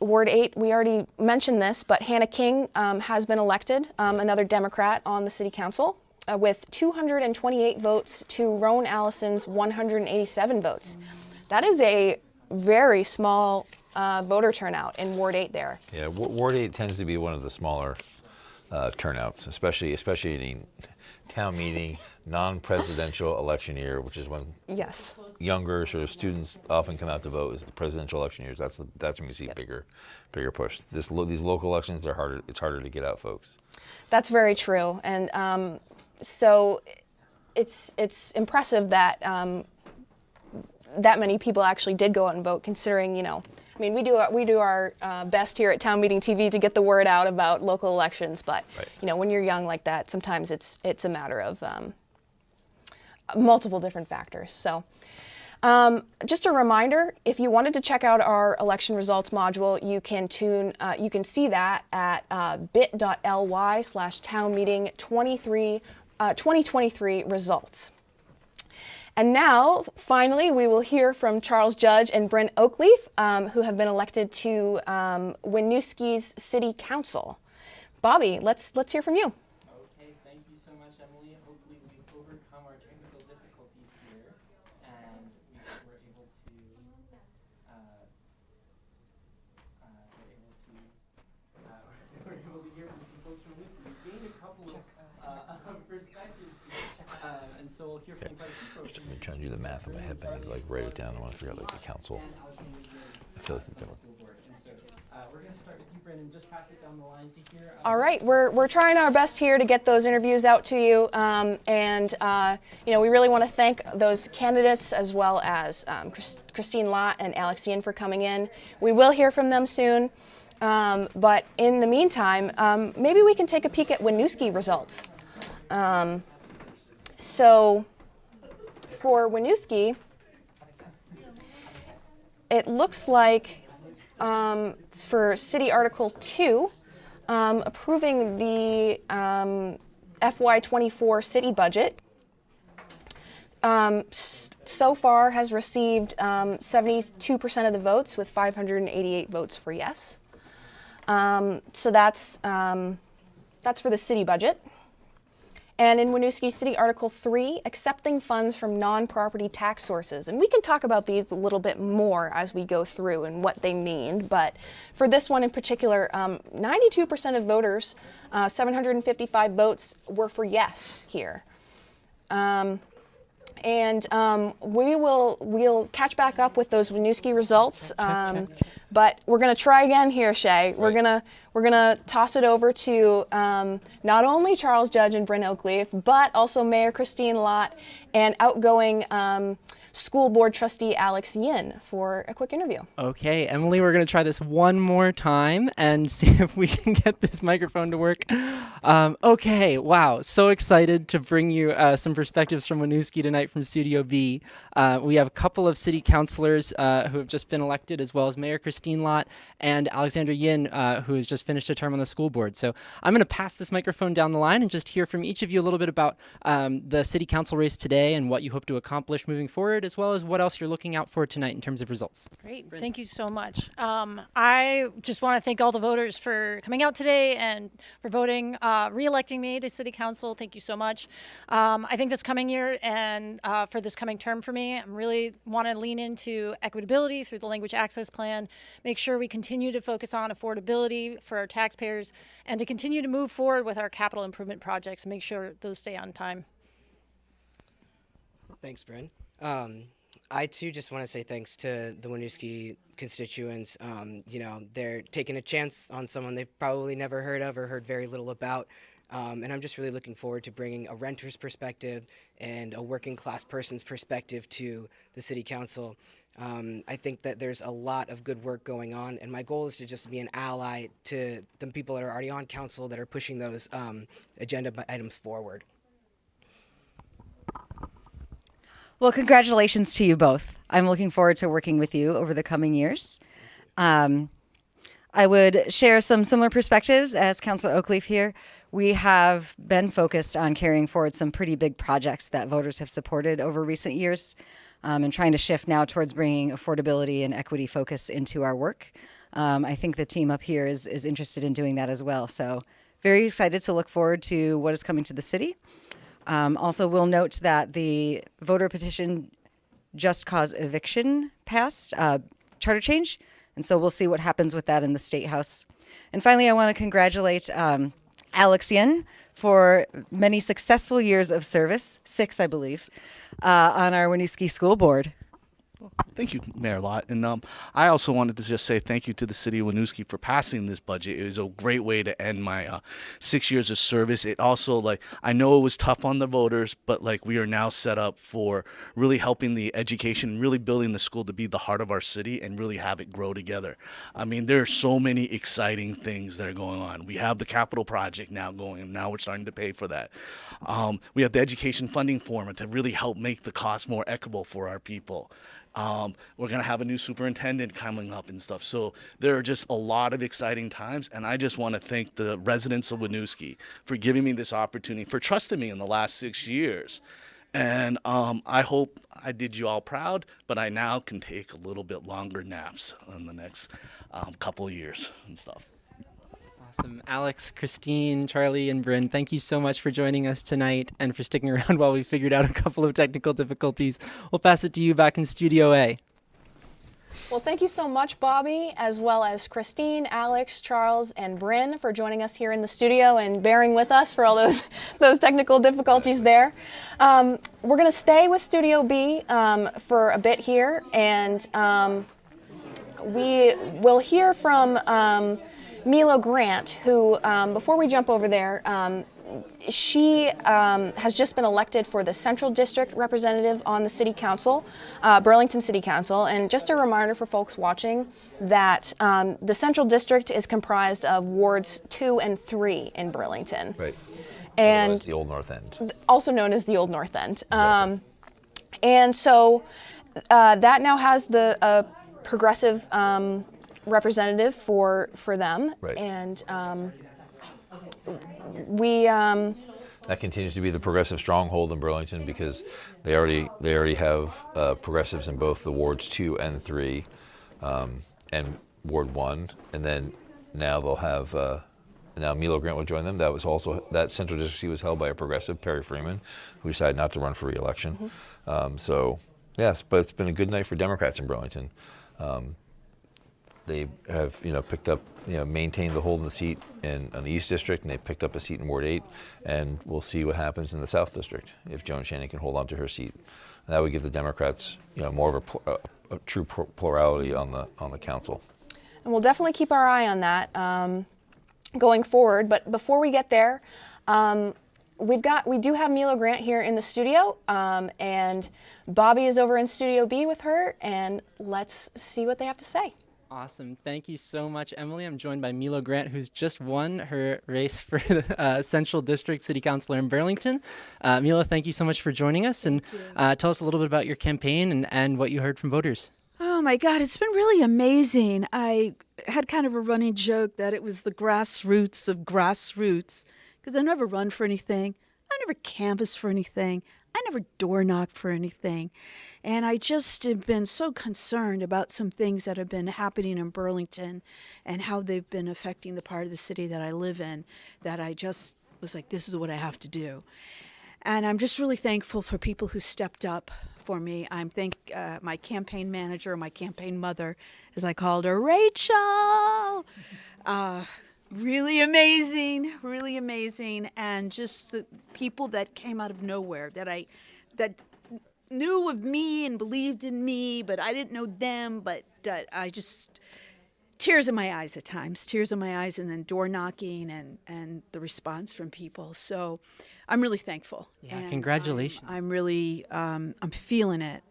[SPEAKER 21] we already mentioned this, but Hannah King has been elected, another Democrat on the City Council, with 228 votes to Roan Allison's 187 votes. That is a very small voter turnout in Ward 8 there.
[SPEAKER 22] Yeah, Ward 8 tends to be one of the smaller turnouts, especially in town meeting, non-presidential election year, which is when younger sort of students often come out to vote. Is the presidential election years. That's when you see bigger push. These local elections are harder. It's harder to get out folks.
[SPEAKER 21] That's very true, and so it's impressive that. That many people actually did go out and vote, considering, I mean, we do our best here at Town Meeting TV to get the word out about local elections, but when you're young like that, sometimes it's a matter of multiple different factors. So just a reminder, if you wanted to check out our election results module, you can see that at bit.ly/townmeeting2023 results. And now, finally, we will hear from Charles Judge and Bryn Oakleaf, who have been elected to Winooski's City Council. Bobby, let's hear from you.
[SPEAKER 1] Okay, thank you so much, Emily. Hopefully we've overcome our technical difficulties here, and we're able to hear from some folks from Winooski. We've gained a couple of perspectives here, and so we'll hear from quite a few folks.
[SPEAKER 22] I'm trying to do the math in my head, but I need to like write it down. I want to figure out like the council. I feel like it's different.
[SPEAKER 1] We're going to start with you, Brandon. Just pass it down the line to here.
[SPEAKER 21] All right, we're trying our best here to get those interviews out to you, you know, we really want to thank those candidates as well as Christine Lott and Alex Yin for coming in. We will hear from them soon, but in the meantime, maybe we can take a peek at Winooski results. So for Winooski, it looks like for City Article 2, approving the FY24 city budget, so far has received 72% of the votes with 588 votes for yes. So that's for the city budget. And in Winooski City Article 3, accepting funds from non-property tax sources. And we can talk about these a little bit more as we go through and what they mean. But for this one in particular, 92% of voters, 755 votes, were for yes here. We'll catch back up with those Winooski results. But we're going to try again here, Shay. Right. We're gonna toss it over to not only Charles Judge and Bryn Oakleaf, but also Mayor Christine Lott and outgoing school board trustee Alex Yin for a quick interview.
[SPEAKER 1] Okay, Emily, we're going to try this one more time and see if we can get this microphone to work. Okay, wow, so excited to bring you some perspectives from Winooski tonight from Studio B. We have a couple of city councilors who have just been elected, as well as Mayor Christine Lott and Alexandra Yin, who has just finished a term on the school board. So I'm going to pass this microphone down the line and just hear from each of you a little bit about the city council race today and what you hope to accomplish moving forward, as well as what else you're looking out for tonight in terms of results.
[SPEAKER 9] Great. Thank you so much. I just want to thank all the voters for coming out today and for voting, re-electing me to City Council. Thank you so much. I think this coming year and for this coming term for me, I really want to lean into equitability through the language access plan, make sure we continue to focus on affordability for our taxpayers, and to continue to move forward with our capital improvement projects and make sure those stay on time.
[SPEAKER 10] Thanks, Bryn. I too just want to say thanks to the Winooski constituents. You know, they're taking a chance on someone they've probably never heard of or heard very little about. And I'm just really looking forward to bringing a renter's perspective and a working class person's perspective to the city council. I think that there's a lot of good work going on, and my goal is to just be an ally to the people that are already on council that are pushing those agenda items forward.
[SPEAKER 11] Well, congratulations to you both. I'm looking forward to working with you over the coming years. I would share some similar perspectives as Councilor Oakleaf here. We have been focused on carrying forward some pretty big projects that voters have supported over recent years, and trying to shift now towards bringing affordability and equity focus into our work. I think the team up here is interested in doing that as well. So very excited to look forward to what is coming to the city. Also, we'll note that the voter petition Just Cause Eviction passed, charter change, and so we'll see what happens with that in the State House. And finally, I want to congratulate Alex Yin for many successful years of service, 6, I believe, on our Winooski School Board.
[SPEAKER 7] Thank you, Mayor Lott. And I also wanted to just say thank you to the city of Winooski for passing this budget. It was a great way to end my 6 years of service. It also, like, I know it was tough on the voters, but like we are now set up for really helping the education, really building the school to be the heart of our city and really have it grow together. I mean, there are so many exciting things that are going on. We have the capital project now going, and now we're starting to pay for that. We have the education funding formula to really help make the cost more equitable for our people. We're going to have a new superintendent coming up and stuff. So there are just a lot of exciting times. And I just want to thank the residents of Winooski for giving me this opportunity, for trusting me in the last 6 years. And I hope I did you all proud, but I now can take a little bit longer naps in the next couple of years and stuff.
[SPEAKER 1] Awesome. Alex, Christine, Charlie, and Bryn, thank you so much for joining us tonight and for sticking around while we figured out a couple of technical difficulties. We'll pass it to you back in Studio A.
[SPEAKER 21] Well, thank you so much, Bobby, as well as Christine, Alex, Charles, and Bryn for joining us here in the studio and bearing with us for all those technical difficulties there. We're going to stay with Studio B for a bit here, and we will hear from Milo Grant, who, before we jump over there, she has just been elected for the Central District representative on the City Council, Burlington City Council. And just a reminder for folks watching that the Central District is comprised of wards 2 and 3 in Burlington.
[SPEAKER 22] Right.
[SPEAKER 21] And
[SPEAKER 22] Otherwise the Old North End.
[SPEAKER 21] Also known as the Old North End.
[SPEAKER 22] Exactly.
[SPEAKER 21] And so that now has the progressive representative for them.
[SPEAKER 22] Right.
[SPEAKER 21] And we
[SPEAKER 22] that continues to be the progressive stronghold in Burlington because they already have progressives in both the wards 2 and 3, and Ward 1, and then now they'll have now Milo Grant will join them. That was also that central district seat was held by a progressive, Perry Freeman, who decided not to run for re-election. So yes, but it's been a good night for Democrats in Burlington. They have, picked up, maintained the hold in the seat on the East District, and they picked up a seat in Ward 8, and we'll see what happens in the South District if Joan Shannon can hold on to her seat. And that would give the Democrats, more of a true plurality on the council.
[SPEAKER 21] And we'll definitely keep our eye on that going forward. But before we get there, we do have Milo Grant here in the studio, and Bobby is over in Studio B with her, and let's see what they have to say.
[SPEAKER 1] Awesome. Thank you so much, Emily. I'm joined by Milo Grant, who's just won her race for the Central District City Councilor in Burlington. Milo, thank you so much for joining us, and tell us a little bit about your campaign and what you heard from voters.
[SPEAKER 12] Oh my God, it's been really amazing. I had kind of a running joke that it was the grassroots of grassroots, because I never run for anything. I never canvassed for anything. I never door knocked for anything. And I just have been so concerned about some things that have been happening in Burlington and how they've been affecting the part of the city that I live in, that I just was like, this is what I have to do. And I'm just really thankful for people who stepped up for me. I thank my campaign manager, my campaign mother, as I called her, Rachel. Really amazing, and just the people that came out of nowhere that knew of me and believed in me, but I didn't know them, but I just, tears in my eyes at times, and then door knocking and the response from people. So I'm really thankful.
[SPEAKER 1] Yeah,
[SPEAKER 12] and
[SPEAKER 1] congratulations.
[SPEAKER 12] I'm really, I'm feeling it.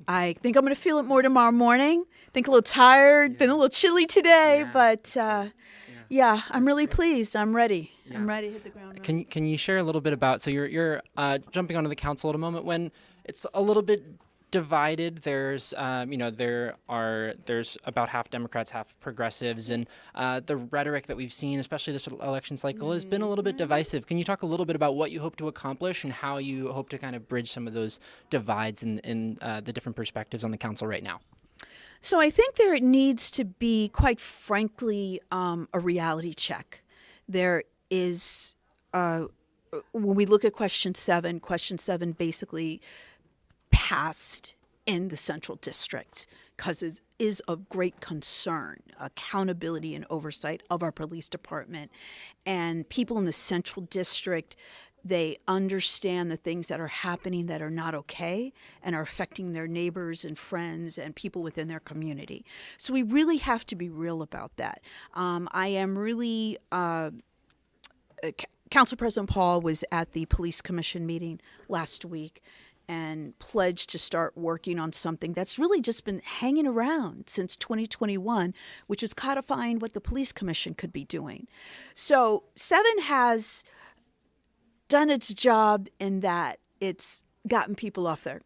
[SPEAKER 12] I think I'm going to feel it more tomorrow morning. I think a little tired, been a little chilly today, but yeah, I'm really pleased. I'm ready.
[SPEAKER 1] Yeah.
[SPEAKER 12] I'm ready to hit the ground running.
[SPEAKER 1] Can you share a little bit about, so you're jumping onto the council at a moment when it's a little bit divided. There's there's about half Democrats, half progressives, and the rhetoric that we've seen, especially this election cycle, has been a little bit divisive. Can you talk a little bit about what you hope to accomplish and how you hope to kind of bridge some of those divides in the different perspectives on the council right now?
[SPEAKER 12] So I think there needs to be, quite frankly, a reality check. There is, when we look at question 7 basically passed in the Central District because it is of great concern, accountability and oversight of our police department. And people in the Central District, they understand the things that are happening that are not okay and are affecting their neighbors and friends and people within their community. So we really have to be real about that. I am really, Council President Paul was at the Police Commission meeting last week and pledged to start working on something that's really just been hanging around since 2021, which is codifying what the Police Commission could be doing. So 7 has done its job in that it's gotten people off there,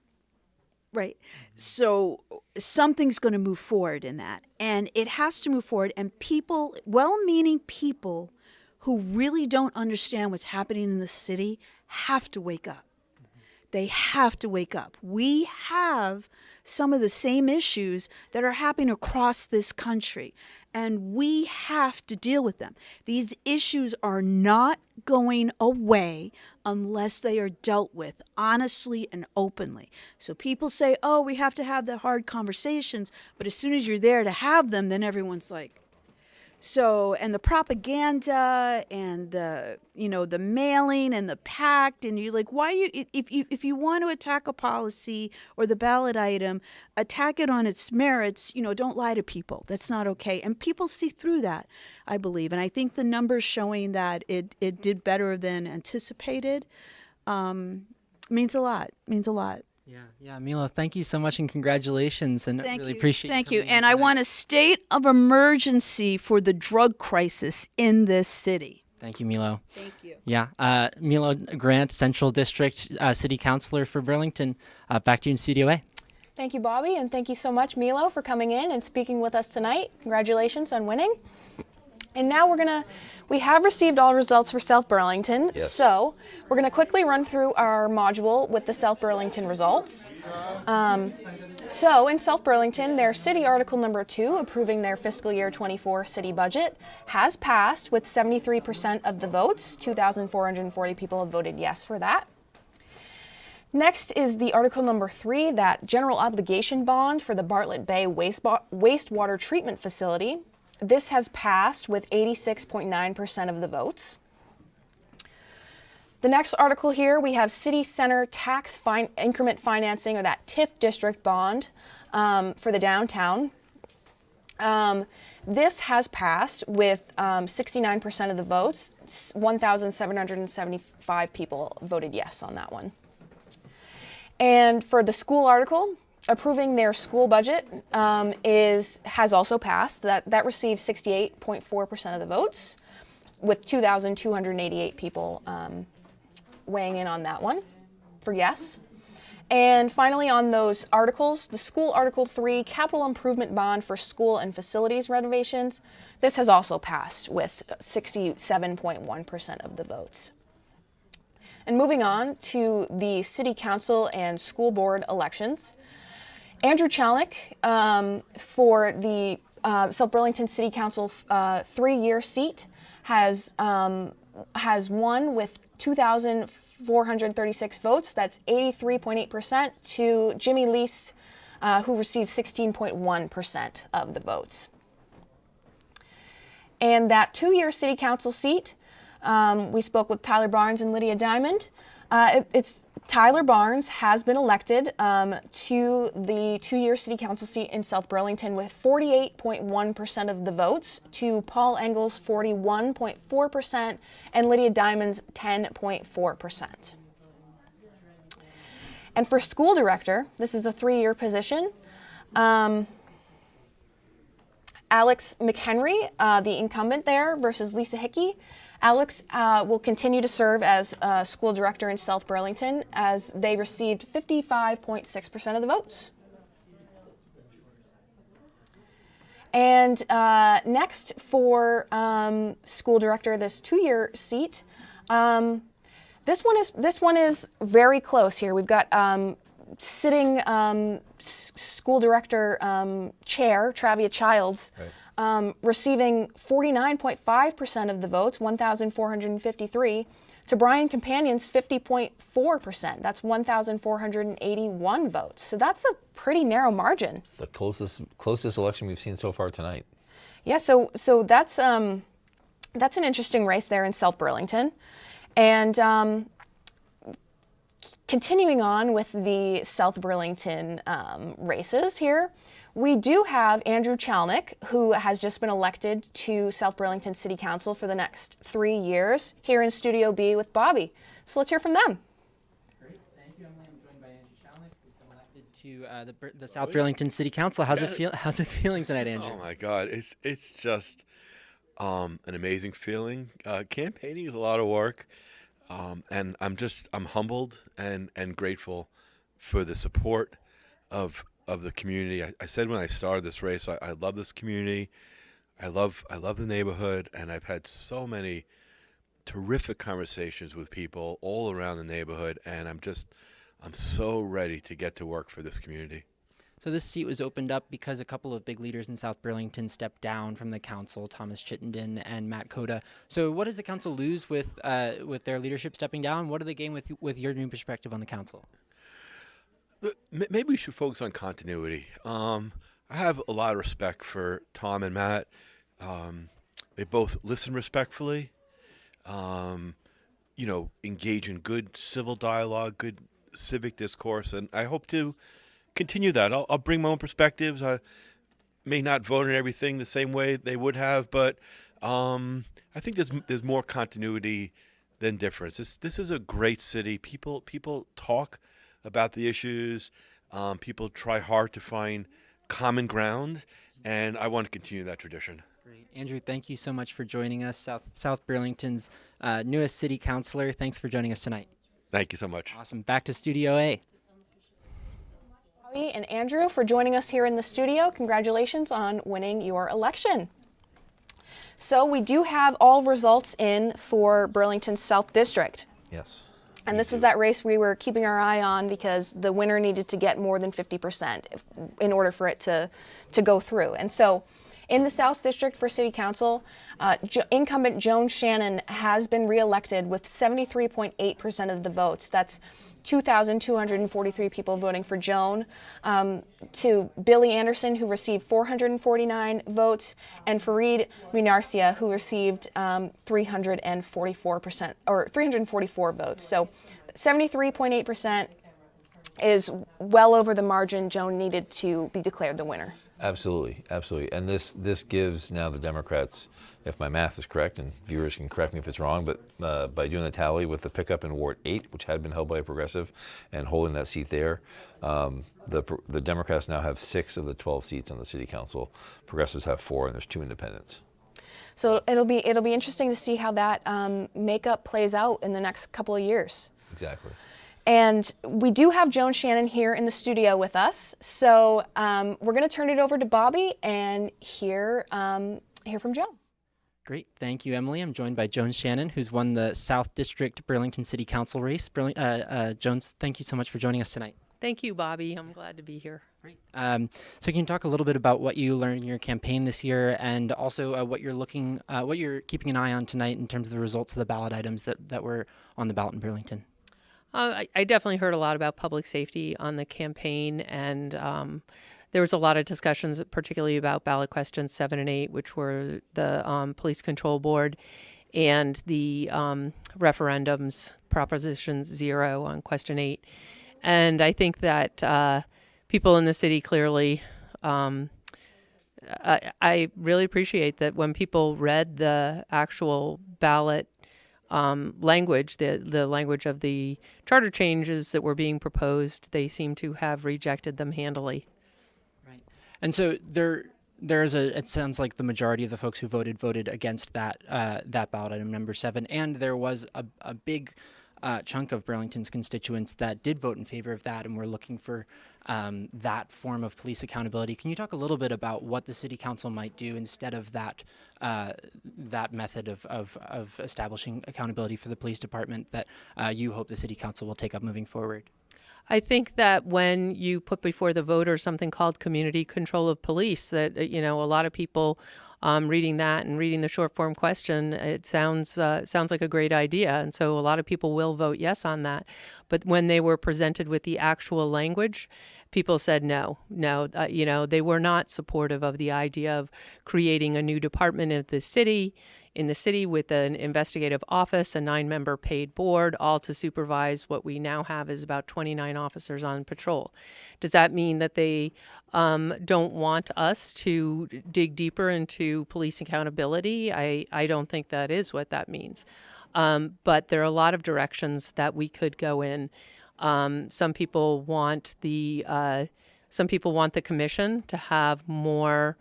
[SPEAKER 12] right? So something's going to move forward in that. And it has to move forward. And people, well-meaning people who really don't understand what's happening in the city have to wake up. They have to wake up. We have some of the same issues that are happening across this country, and we have to deal with them. These issues are not going away unless they are dealt with honestly and openly. So people say, oh, we have to have the hard conversations, but as soon as you're there to have them, then everyone's like, so, and the propaganda and the, the mailing and the pact, and you're like, why if you want to attack a policy or the ballot item, attack it on its merits, don't lie to people. That's not okay. And people see through that, I believe. And I think the numbers showing that it did better than anticipated means a lot,
[SPEAKER 1] Yeah, Milo, thank you so much and congratulations, and I really appreciate
[SPEAKER 12] Thank
[SPEAKER 1] you
[SPEAKER 12] you.
[SPEAKER 1] coming in
[SPEAKER 12] And I
[SPEAKER 1] tonight.
[SPEAKER 12] want a state of emergency for the drug crisis in this city.
[SPEAKER 1] Thank you, Milo.
[SPEAKER 12] Thank you.
[SPEAKER 1] Yeah, Milo Grant, Central District City Councilor for Burlington. Back to you in Studio A.
[SPEAKER 21] Thank you, Bobby, and thank you so much, Milo, for coming in and speaking with us tonight. Congratulations on winning. And now we have received all results for South Burlington,
[SPEAKER 22] Yes.
[SPEAKER 21] so we're going to quickly run through our module with the South Burlington results. So in South Burlington, their city article number 2, approving their fiscal year 24 city budget, has passed with 73% of the votes. 2,440 people have voted yes for that. Next is the article number 3, that general obligation bond for the Bartlett Bay wastewater treatment facility. This has passed with 86.9% of the votes. The next article here, we have city center tax increment financing, or that TIF district bond for the downtown. This has passed with 69% of the votes. 1,775 people voted yes on that one. And for the school article, approving their school budget has also passed. That received 68.4% of the votes, with 2,288 people weighing in on that one for yes. And finally, on those articles, the school Article 3, capital improvement bond for school and facilities renovations, this has also passed with 67.1% of the votes. And moving on to the city council and school board elections. Andrew Chalnick for the South Burlington City Council 3-year seat has won with 2,436 votes. That's 83.8% to Jimmy Lease, who received 16.1% of the votes. And that 2-year city council seat, we spoke with Tyler Barnes and Lydia Diamond. Tyler Barnes has been elected to the 2-year city council seat in South Burlington with 48.1% of the votes, to Paul Engel's 41.4% and Lydia Diamond's 10.4%. And for school director, this is a 3-year position. Alex McHenry, the incumbent there, versus Lisa Hickey. Alex will continue to serve as school director in South Burlington, as they received 55.6% of the votes. And next for school director, this 2-year seat, this one is very close here. We've got sitting school director chair Travia Childs. Right. Receiving 49.5% of the votes, 1,453, to Brian Companion's 50.4%. That's 1,481 votes. So that's a pretty narrow margin.
[SPEAKER 22] It's the closest election we've seen so far tonight.
[SPEAKER 21] Yeah, so that's an interesting race there in South Burlington. And continuing on with the South Burlington races here, we do have Andrew Chalnick, who has just been elected to South Burlington City Council for the next 3 years, here in Studio B with Bobby. So let's hear from them.
[SPEAKER 1] Great, thank you, Emily. I'm joined by Andrew Chalnick, who's been elected to the South Burlington City Council. How's it feeling tonight, Andrew?
[SPEAKER 13] Oh my God, it's just an amazing feeling. Campaigning is a lot of work, and I'm humbled and grateful for the support of the community. I said when I started this race, I love this community. I love the neighborhood, and I've had so many terrific conversations with people all around the neighborhood, and I'm I'm so ready to get to work for this community.
[SPEAKER 1] So this seat was opened up because a couple of big leaders in South Burlington stepped down from the council, Thomas Chittenden and Matt Cota. So what does the council lose with their leadership stepping down? What do they gain with your new perspective on the council?
[SPEAKER 13] Maybe we should focus on continuity. I have a lot of respect for Tom and Matt. They both listen respectfully, engage in good civil dialogue, good civic discourse, and I hope to continue that. I'll bring my own perspectives. I may not vote on everything the same way they would have, but I think there's more continuity than difference. This is a great city. People talk about the issues. People try hard to find common ground, and I want to continue that tradition.
[SPEAKER 1] Great. Andrew, thank you so much for joining us, South Burlington's newest city councilor. Thanks for joining us tonight.
[SPEAKER 13] Thank you so much.
[SPEAKER 1] Awesome. Back to Studio A.
[SPEAKER 21] Bobby and Andrew for joining us here in the studio. Congratulations on winning your election. So we do have all results in for Burlington's South District.
[SPEAKER 22] Yes.
[SPEAKER 21] And this was that race we were keeping our eye on because the winner needed to get more than 50% in order for it to go through. And so in the South District for City Council, incumbent Joan Shannon has been reelected with 73.8% of the votes. That's 2,243 people voting for Joan, to Billy Anderson, who received 449 votes, and Fareed Munarsia, who received 344% or 344 votes. So 73.8% is well over the margin Joan needed to be declared the winner.
[SPEAKER 22] Absolutely, absolutely. And this gives now the Democrats, if my math is correct, and viewers can correct me if it's wrong, but by doing the tally with the pickup in Ward 8, which had been held by a progressive, and holding that seat there, the Democrats now have 6 of the 12 seats on the city council. Progressives have 4, and there's 2 independents.
[SPEAKER 21] So it'll be interesting to see how that makeup plays out in the next couple of years.
[SPEAKER 22] Exactly.
[SPEAKER 21] And we do have Joan Shannon here in the studio with us. So we're going to turn it over to Bobby and hear from Joan.
[SPEAKER 1] Great. Thank you, Emily. I'm joined by Joan Shannon, who's won the South District Burlington City Council race. Jones, thank you so much for joining us tonight.
[SPEAKER 14] Thank you, Bobby. I'm glad to be here.
[SPEAKER 1] Great. So can you talk a little bit about what you learned in your campaign this year, and also what you're keeping an eye on tonight in terms of the results of the ballot items that were on the ballot in Burlington?
[SPEAKER 14] I definitely heard a lot about public safety on the campaign, and there was a lot of discussions, particularly about ballot questions 7 and 8, which were the Police Control Board, and the referendums, Proposition 0 on question 8. And I think that people in the city clearly, I really appreciate that when people read the actual ballot language, the language of the charter changes that were being proposed, they seem to have rejected them handily.
[SPEAKER 1] Right. And so it sounds like the majority of the folks who voted against that ballot item number 7, and there was a big chunk of Burlington's constituents that did vote in favor of that and were looking for that form of police accountability. Can you talk a little bit about what the city council might do instead of that method of establishing accountability for the police department that you hope the city council will take up moving forward?
[SPEAKER 14] I think that when you put before the voter something called community control of police, that a lot of people reading that and reading the short form question, it sounds like a great idea, and so a lot of people will vote yes on that. But when they were presented with the actual language, people said no. They were not supportive of the idea of creating a new department in the city with an investigative office, a 9-member paid board, all to supervise what we now have is about 29 officers on patrol. Does that mean that they don't want us to dig deeper into police accountability? I don't think that is what that means. But there are a lot of directions that we could go in. Some people want the commission to have more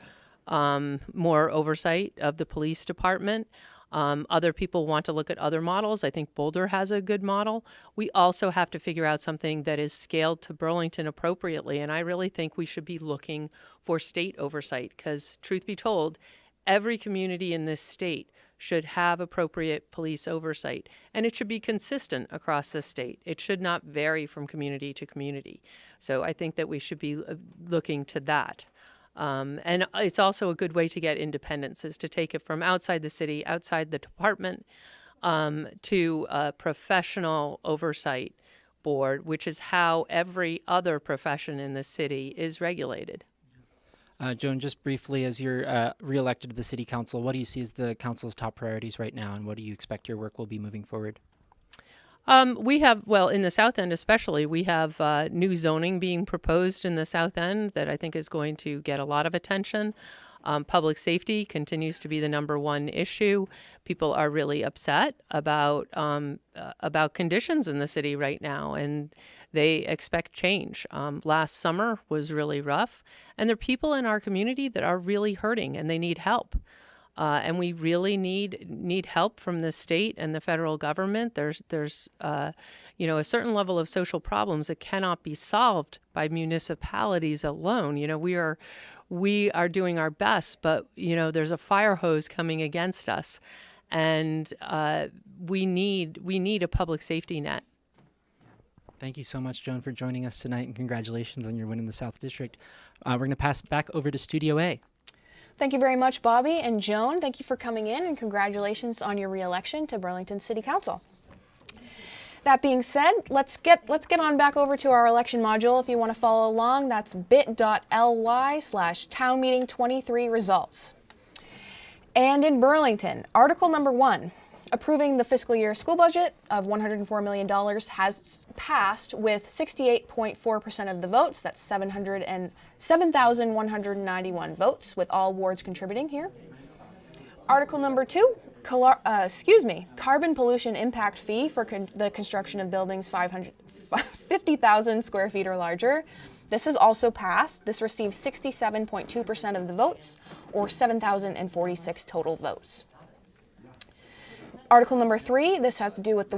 [SPEAKER 14] oversight of the police department. Other people want to look at other models. I think Boulder has a good model. We also have to figure out something that is scaled to Burlington appropriately, and I really think we should be looking for state oversight because, truth be told, every community in this state should have appropriate police oversight, and it should be consistent across the state. It should not vary from community to community. So I think that we should be looking to that. And it's also a good way to get independence, is to take it from outside the city, outside the department, to a professional oversight board, which is how every other profession in the city is regulated.
[SPEAKER 1] Joan, just briefly, as you're reelected to the City Council, what do you see as the Council's top priorities right now, and what do you expect your work will be moving forward?
[SPEAKER 14] We have, well, in the South End especially, we have new zoning being proposed in the South End that I think is going to get a lot of attention. Public safety continues to be the #1 issue. People are really upset about conditions in the city right now, and they expect change. Last summer was really rough, and there are people in our community that are really hurting, and they need help. And we really need help from the state and the federal government. There's a certain level of social problems that cannot be solved by municipalities alone. We are doing our best, but there's a fire hose coming against us, and we need a public safety net.
[SPEAKER 1] Thank you so much, Joan, for joining us tonight, and congratulations on your win in the South District. We're going to pass it back over to Studio A.
[SPEAKER 21] Thank you very much, Bobby and Joan. Thank you for coming in, and congratulations on your re-election to Burlington City Council. That being said, let's get on back over to our election module. If you want to follow along, that's bit.ly/townmeeting23 results. And in Burlington, Article number 1, approving the fiscal year school budget of $104 million has passed with 68.4% of the votes. That's 7,191 votes, with all wards contributing here. Article number 2, carbon pollution impact fee for the construction of buildings 50,000 square feet or larger. This has also passed. This received 67.2% of the votes, or 7,046 total votes. Article number 3, this has to do with the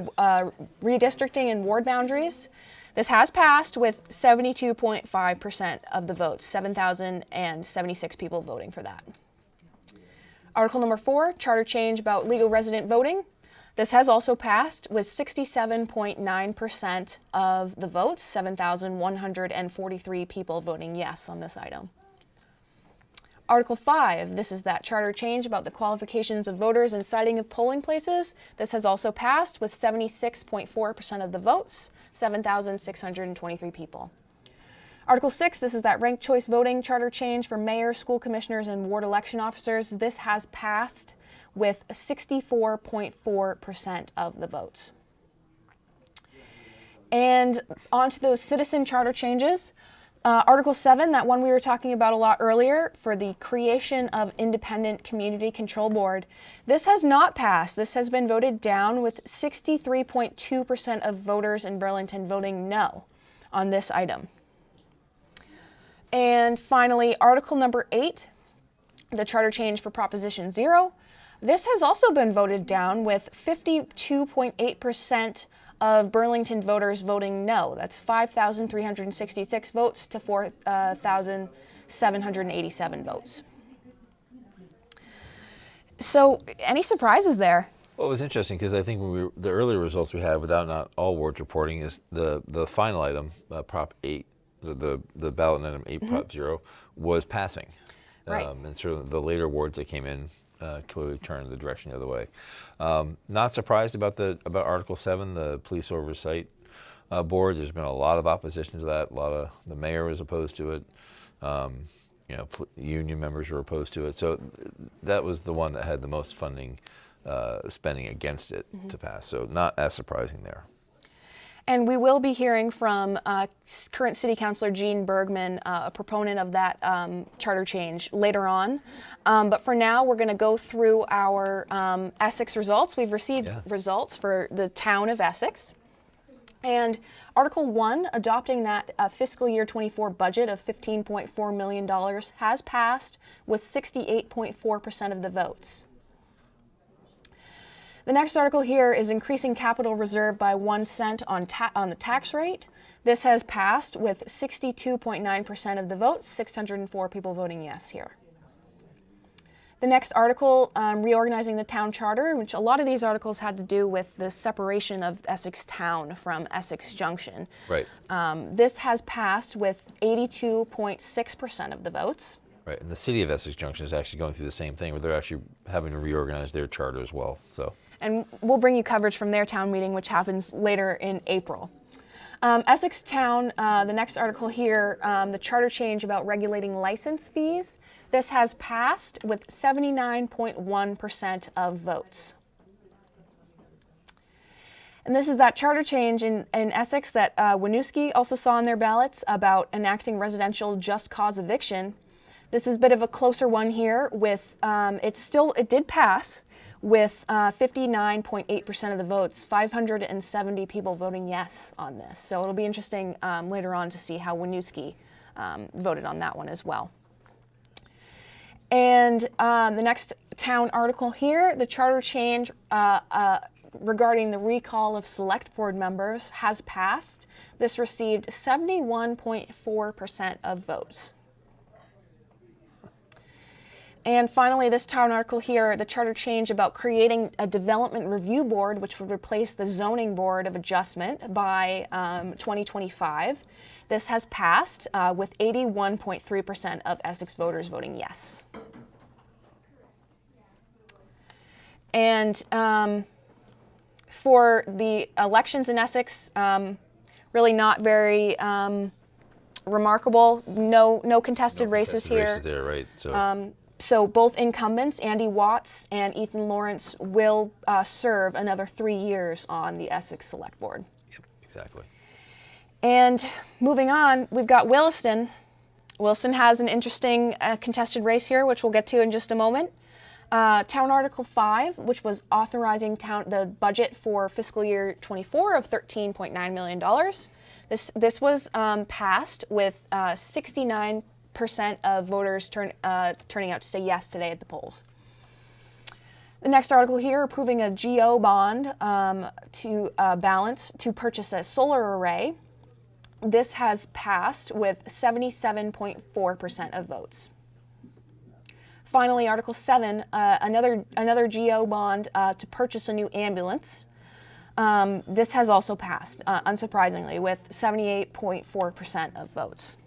[SPEAKER 21] redistricting and ward boundaries. This has passed with 72.5% of the votes, 7,076 people voting for that. Article number 4, charter change about legal resident voting. This has also passed with 67.9% of the votes, 7,143 people voting yes on this item. Article 5, this is that charter change about the qualifications of voters and citing of polling places. This has also passed with 76.4% of the votes, 7,623 people. Article 6, this is that ranked choice voting charter change for mayor, school commissioners, and ward election officers. This has passed with 64.4% of the votes. And on to those citizen charter changes. Article 7, that one we were talking about a lot earlier, for the creation of independent community control board. This has not passed. This has been voted down with 63.2% of voters in Burlington voting no on this item. And finally, Article number 8, the charter change for Proposition 0. This has also been voted down with 52.8% of Burlington voters voting no. That's 5,366 votes to 4,787 votes. So, any surprises there?
[SPEAKER 22] Well, it was interesting because I think the earlier results we had, without not all wards reporting, is the final item, Prop 8, the ballot item 8, Prop 0, was passing.
[SPEAKER 21] Right.
[SPEAKER 22] And sort of the later wards that came in clearly turned the direction the other way. Not surprised about Article 7, the police oversight board. There's been a lot of opposition to that. The mayor was opposed to it. Union members were opposed to it. So that was the one that had the most funding spending against it to pass. So not as surprising there.
[SPEAKER 21] And we will be hearing from current City Councilor Jean Bergman, a proponent of that charter change, later on. But for now, we're going to go through our Essex results. We've received results for the town of Essex. And Article 1, adopting that fiscal year 24 budget of $15.4 million, has passed with 68.4% of the votes. The next article here is increasing capital reserve by 1 cent on the tax rate. This has passed with 62.9% of the votes, 604 people voting yes here. The next article, reorganizing the town charter, which a lot of these articles had to do with the separation of Essex Town from Essex Junction.
[SPEAKER 22] Right.
[SPEAKER 21] This has passed with 82.6% of the votes.
[SPEAKER 22] Right, and the city of Essex Junction is actually going through the same thing, where they're actually having to reorganize their charter as well. So,
[SPEAKER 21] And we'll bring you coverage from their town meeting, which happens later in April. Essex Town, the next article here, the charter change about regulating license fees. This has passed with 79.1% of votes. And this is that charter change in Essex that Winooski also saw on their ballots about enacting residential just cause eviction. This is a bit of a closer one here with, it did pass with 59.8% of the votes, 570 people voting yes on this. So it'll be interesting later on to see how Winooski voted on that one as well. And the next town article here, the charter change regarding the recall of select board members has passed. This received 71.4% of votes. And finally, this town article here, the charter change about creating a development review board, which would replace the zoning board of adjustment by 2025. This has passed with 81.3% of Essex voters voting yes. And for the elections in Essex, really not very remarkable. No contested races here.
[SPEAKER 22] Races there, right?
[SPEAKER 21] So both incumbents, Andy Watts and Ethan Lawrence, will serve another 3 years on the Essex Select Board.
[SPEAKER 22] Yep, exactly.
[SPEAKER 21] And moving on, we've got Williston. Williston has an interesting contested race here, which we'll get to in just a moment. Town Article 5, which was authorizing the budget for fiscal year 24 of $13.9 million. This was passed with 69% of voters turning out to say yes today at the polls. The next article here, approving a GO bond to balance to purchase a solar array. This has passed with 77.4% of votes. Finally, Article 7, another GO bond to purchase a new ambulance. This has also passed, unsurprisingly, with 78.4% of votes.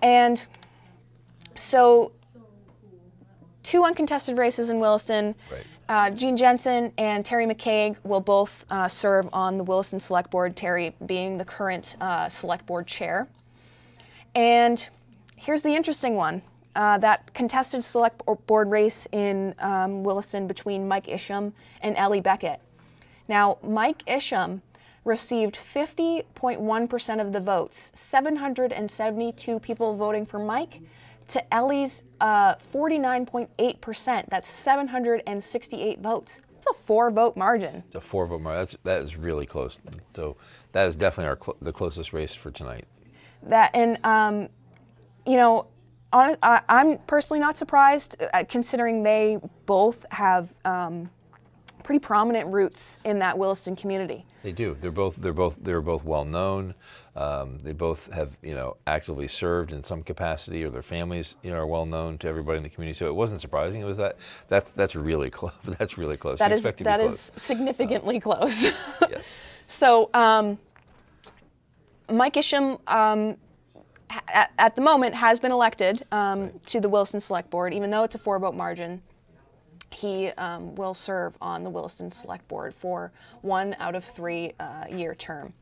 [SPEAKER 21] And so, 2 uncontested races in Williston.
[SPEAKER 22] Right.
[SPEAKER 21] Gene Jensen and Terry McCaig will both serve on the Williston Select Board, Terry being the current Select Board chair. And here's the interesting one. That contested Select Board race in Williston between Mike Isham and Ellie Beckett. Now, Mike Isham received 50.1% of the votes, 772 people voting for Mike, to Ellie's 49.8%. That's 768 votes. It's a 4-vote margin.
[SPEAKER 22] It's a 4-vote margin. That is really close. So that is definitely the closest race for tonight.
[SPEAKER 21] I'm personally not surprised, considering they both have pretty prominent roots in that Williston community.
[SPEAKER 22] They do. They're both well known. They both have actively served in some capacity, or their families are well known to everybody in the community. So it wasn't surprising. It was that's really close. That's really close.
[SPEAKER 21] That is significantly close.
[SPEAKER 22] Yes.
[SPEAKER 21] So Mike Isham, at the moment, has been elected to the Williston Select Board, even though it's a 4-vote margin. He will serve on the Williston Select Board for 1 out of 3 year term.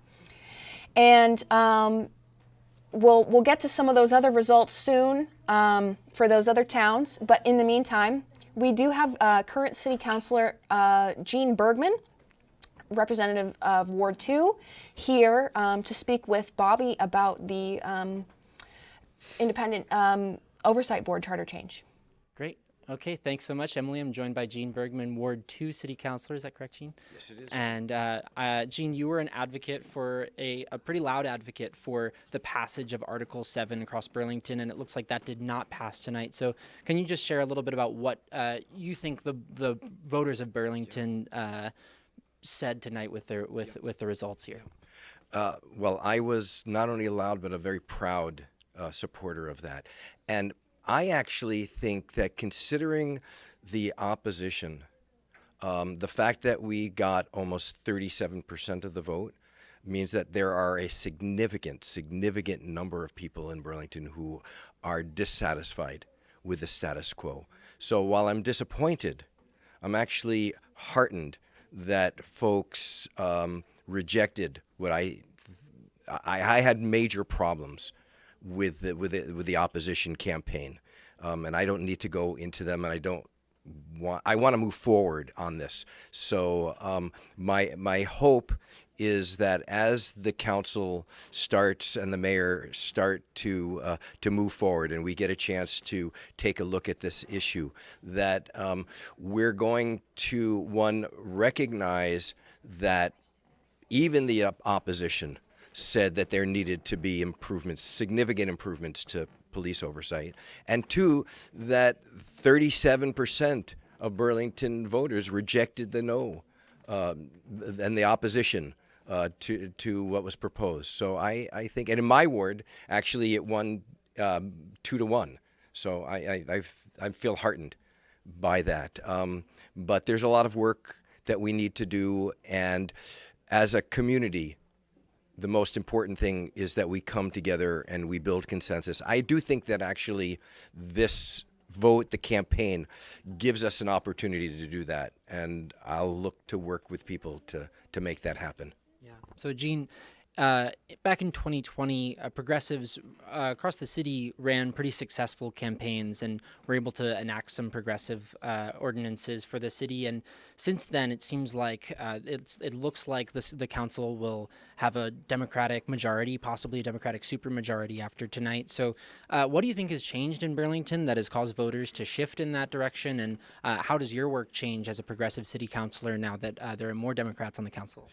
[SPEAKER 21] And we'll get to some of those other results soon for those other towns. But in the meantime, we do have current City Councilor Gene Bergman, representative of Ward 2, here to speak with Bobby about the Independent Oversight Board charter change.
[SPEAKER 1] Great. Okay, thanks so much, Emily. I'm joined by Gene Bergman, Ward 2 City Councilor. Is that correct, Gene?
[SPEAKER 15] Yes, it is.
[SPEAKER 1] And Gene, you were an advocate for a pretty loud advocate for the passage of Article 7 across Burlington, and it looks like that did not pass tonight. So can you just share a little bit about what you think the voters of Burlington said tonight with the results here?
[SPEAKER 15] Well, I was not only a loud but a very proud supporter of that. And I actually think that considering the opposition, the fact that we got almost 37% of the vote means that there are a significant number of people in Burlington who are dissatisfied with the status quo. So while I'm disappointed, I'm actually heartened that folks rejected what I had major problems with the opposition campaign, and I don't need to go into them, and I want to move forward on this. So my hope is that as the council starts and the mayor start to move forward, and we get a chance to take a look at this issue, that we're going to recognize that even the opposition said that there needed to be improvements, significant improvements to police oversight, and two, that 37% of Burlington voters rejected the no and the opposition to what was proposed. So I think, and in my ward, actually it won 2-1. So I feel heartened by that. But there's a lot of work that we need to do, and as a community, the most important thing is that we come together and we build consensus. I do think that actually this vote, the campaign, gives us an opportunity to do that, and I'll look to work with people to make that happen.
[SPEAKER 1] Yeah. So, Gene, back in 2020, progressives across the city ran pretty successful campaigns and were able to enact some progressive ordinances for the city. And since then, it seems like it looks like the council will have a Democratic majority, possibly a Democratic supermajority after tonight. So what do you think has changed in Burlington that has caused voters to shift in that direction? And how does your work change as a progressive city councilor now that there are more Democrats on the council?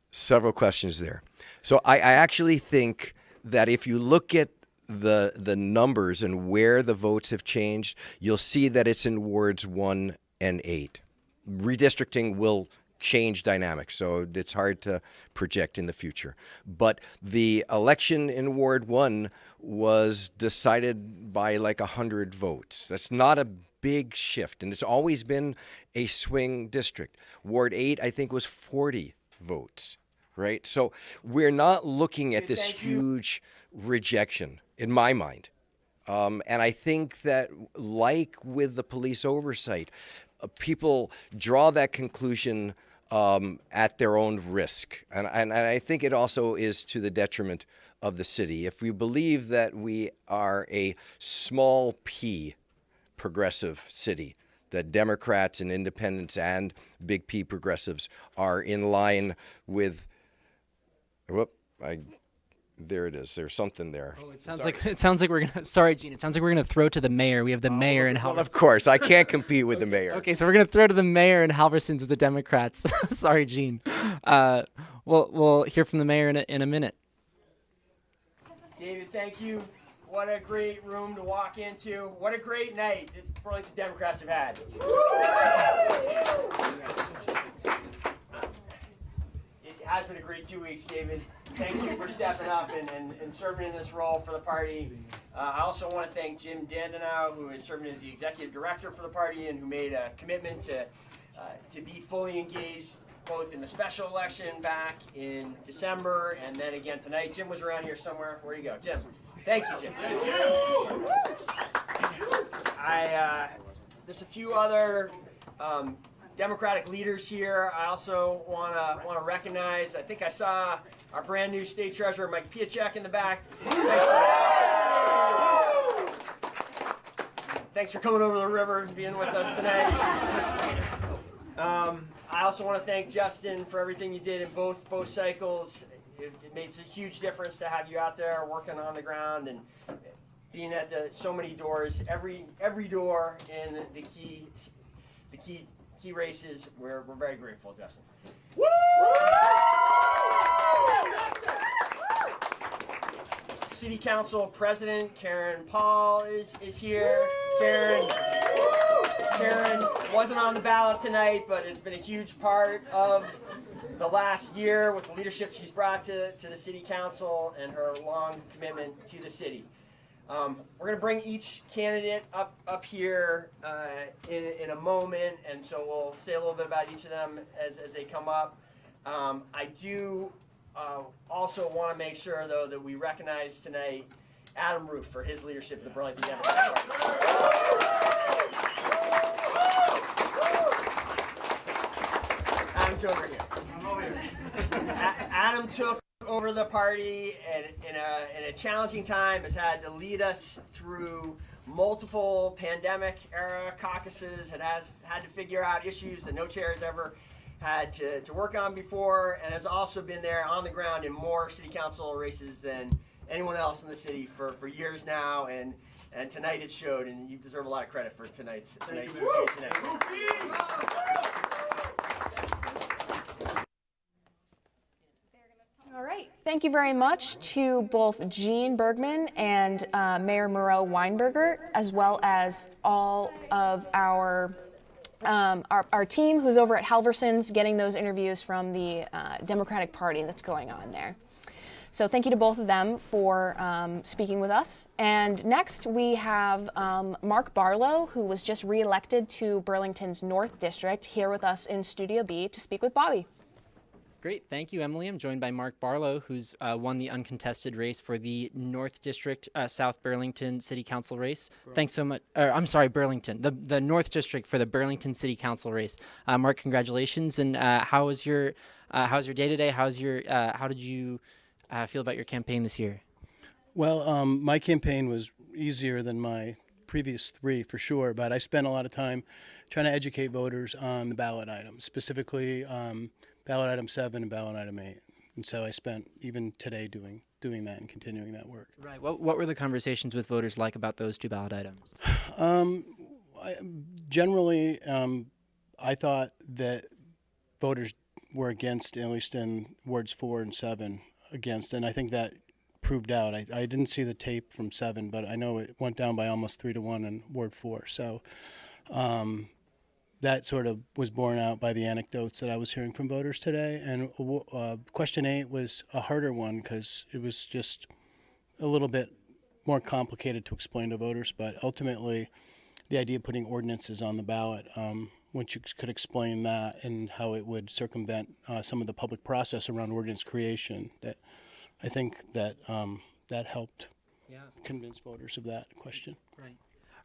[SPEAKER 15] Several questions there. So I actually think that if you look at the numbers and where the votes have changed, you'll see that it's in wards 1 and 8. Redistricting will change dynamics, so it's hard to project in the future. But the election in Ward 1 was decided by like 100 votes. That's not a big shift, and it's always been a swing district. Ward 8, I think, was 40 votes, right? So we're not looking at this huge rejection in my mind. And I think that, like with the police oversight, people draw that conclusion at their own risk. And I think it also is to the detriment of the city. If we believe that we are a small p progressive city, that Democrats and independents and big P progressives are in line with, there it is. There's something there.
[SPEAKER 1] Oh, it sounds like we're gonna. Sorry, Gene. It sounds like we're gonna throw to the mayor. We have the mayor and Halverson.
[SPEAKER 15] Well, of course, I can't compete with the mayor.
[SPEAKER 1] Okay, so we're gonna throw to the mayor and Halverson's of the Democrats. Sorry, Gene. We'll hear from the mayor in a minute.
[SPEAKER 16] David, thank you. What a great room to walk into. What a great night that Burlington Democrats have had. It has been a great 2 weeks, David. Thank you for stepping up and serving in this role for the party. I also want to thank Jim Dandenau, who is serving as the executive director for the party and who made a commitment to be fully engaged both in the special election back in December and then again tonight. Jim was around here somewhere. Where'd you go? Jim. Thank you, Jim. There's a few other Democratic leaders here. I also want to recognize. I think I saw our brand new state treasurer, Mike Piacek, in the back. Thanks for coming over the river and being with us tonight. I also want to thank Justin for everything you did in both cycles. It makes a huge difference to have you out there working on the ground and being at so many doors, every door in the key races. We're very grateful, Justin. Woo! City Council President Karen Paul is here. Karen wasn't on the ballot tonight, but has been a huge part of the last year with the leadership she's brought to the City Council and her long commitment to the city. We're going to bring each candidate up here in a moment, and so we'll say a little bit about each of them as they come up. I do also want to make sure, though, that we recognize tonight Adam Roof for his leadership of the Burlington Democratic Party. Adam's over here. I'm over here. Adam took over the party and in a challenging time has had to lead us through multiple pandemic era caucuses, has had to figure out issues that no chair has ever had to work on before, and has also been there on the ground in more city council races than anyone else in the city for years now, and tonight it showed, and you deserve a lot of credit for tonight's situation.
[SPEAKER 21] All right. Thank you very much to both Jean Bergman and Mayor Moreau Weinberger, as well as all of our team who's over at Halverson's getting those interviews from the Democratic Party that's going on there. So thank you to both of them for speaking with us. And next we have Mark Barlow, who was just reelected to Burlington's North District, here with us in Studio B to speak with Bobby.
[SPEAKER 1] Great, thank you, Emily. I'm joined by Mark Barlow, who's won the uncontested race for the North District South Burlington City Council race. Thanks so much. I'm sorry, Burlington, the North District for the Burlington City Council race. Mark, congratulations. And how's your day today? How did you feel about your campaign this year?
[SPEAKER 2] Well, my campaign was easier than my previous three for sure, but I spent a lot of time trying to educate voters on the ballot items, specifically ballot item 7 and ballot item 8. And so I spent even today doing that and continuing that work.
[SPEAKER 1] Right. What were the conversations with voters like about those two ballot items?
[SPEAKER 2] Generally, I thought that voters were against, at least in wards 4 and 7, against, and I think that proved out. I didn't see the tape from 7, but I know it went down by almost 3-1 in ward 4. So that sort of was borne out by the anecdotes that I was hearing from voters today. And question 8 was a harder one because it was just a little bit more complicated to explain to voters. But ultimately, the idea of putting ordinances on the ballot, once you could explain that and how it would circumvent some of the public process around ordinance creation, that I think that that helped convince voters of that question.
[SPEAKER 1] Right.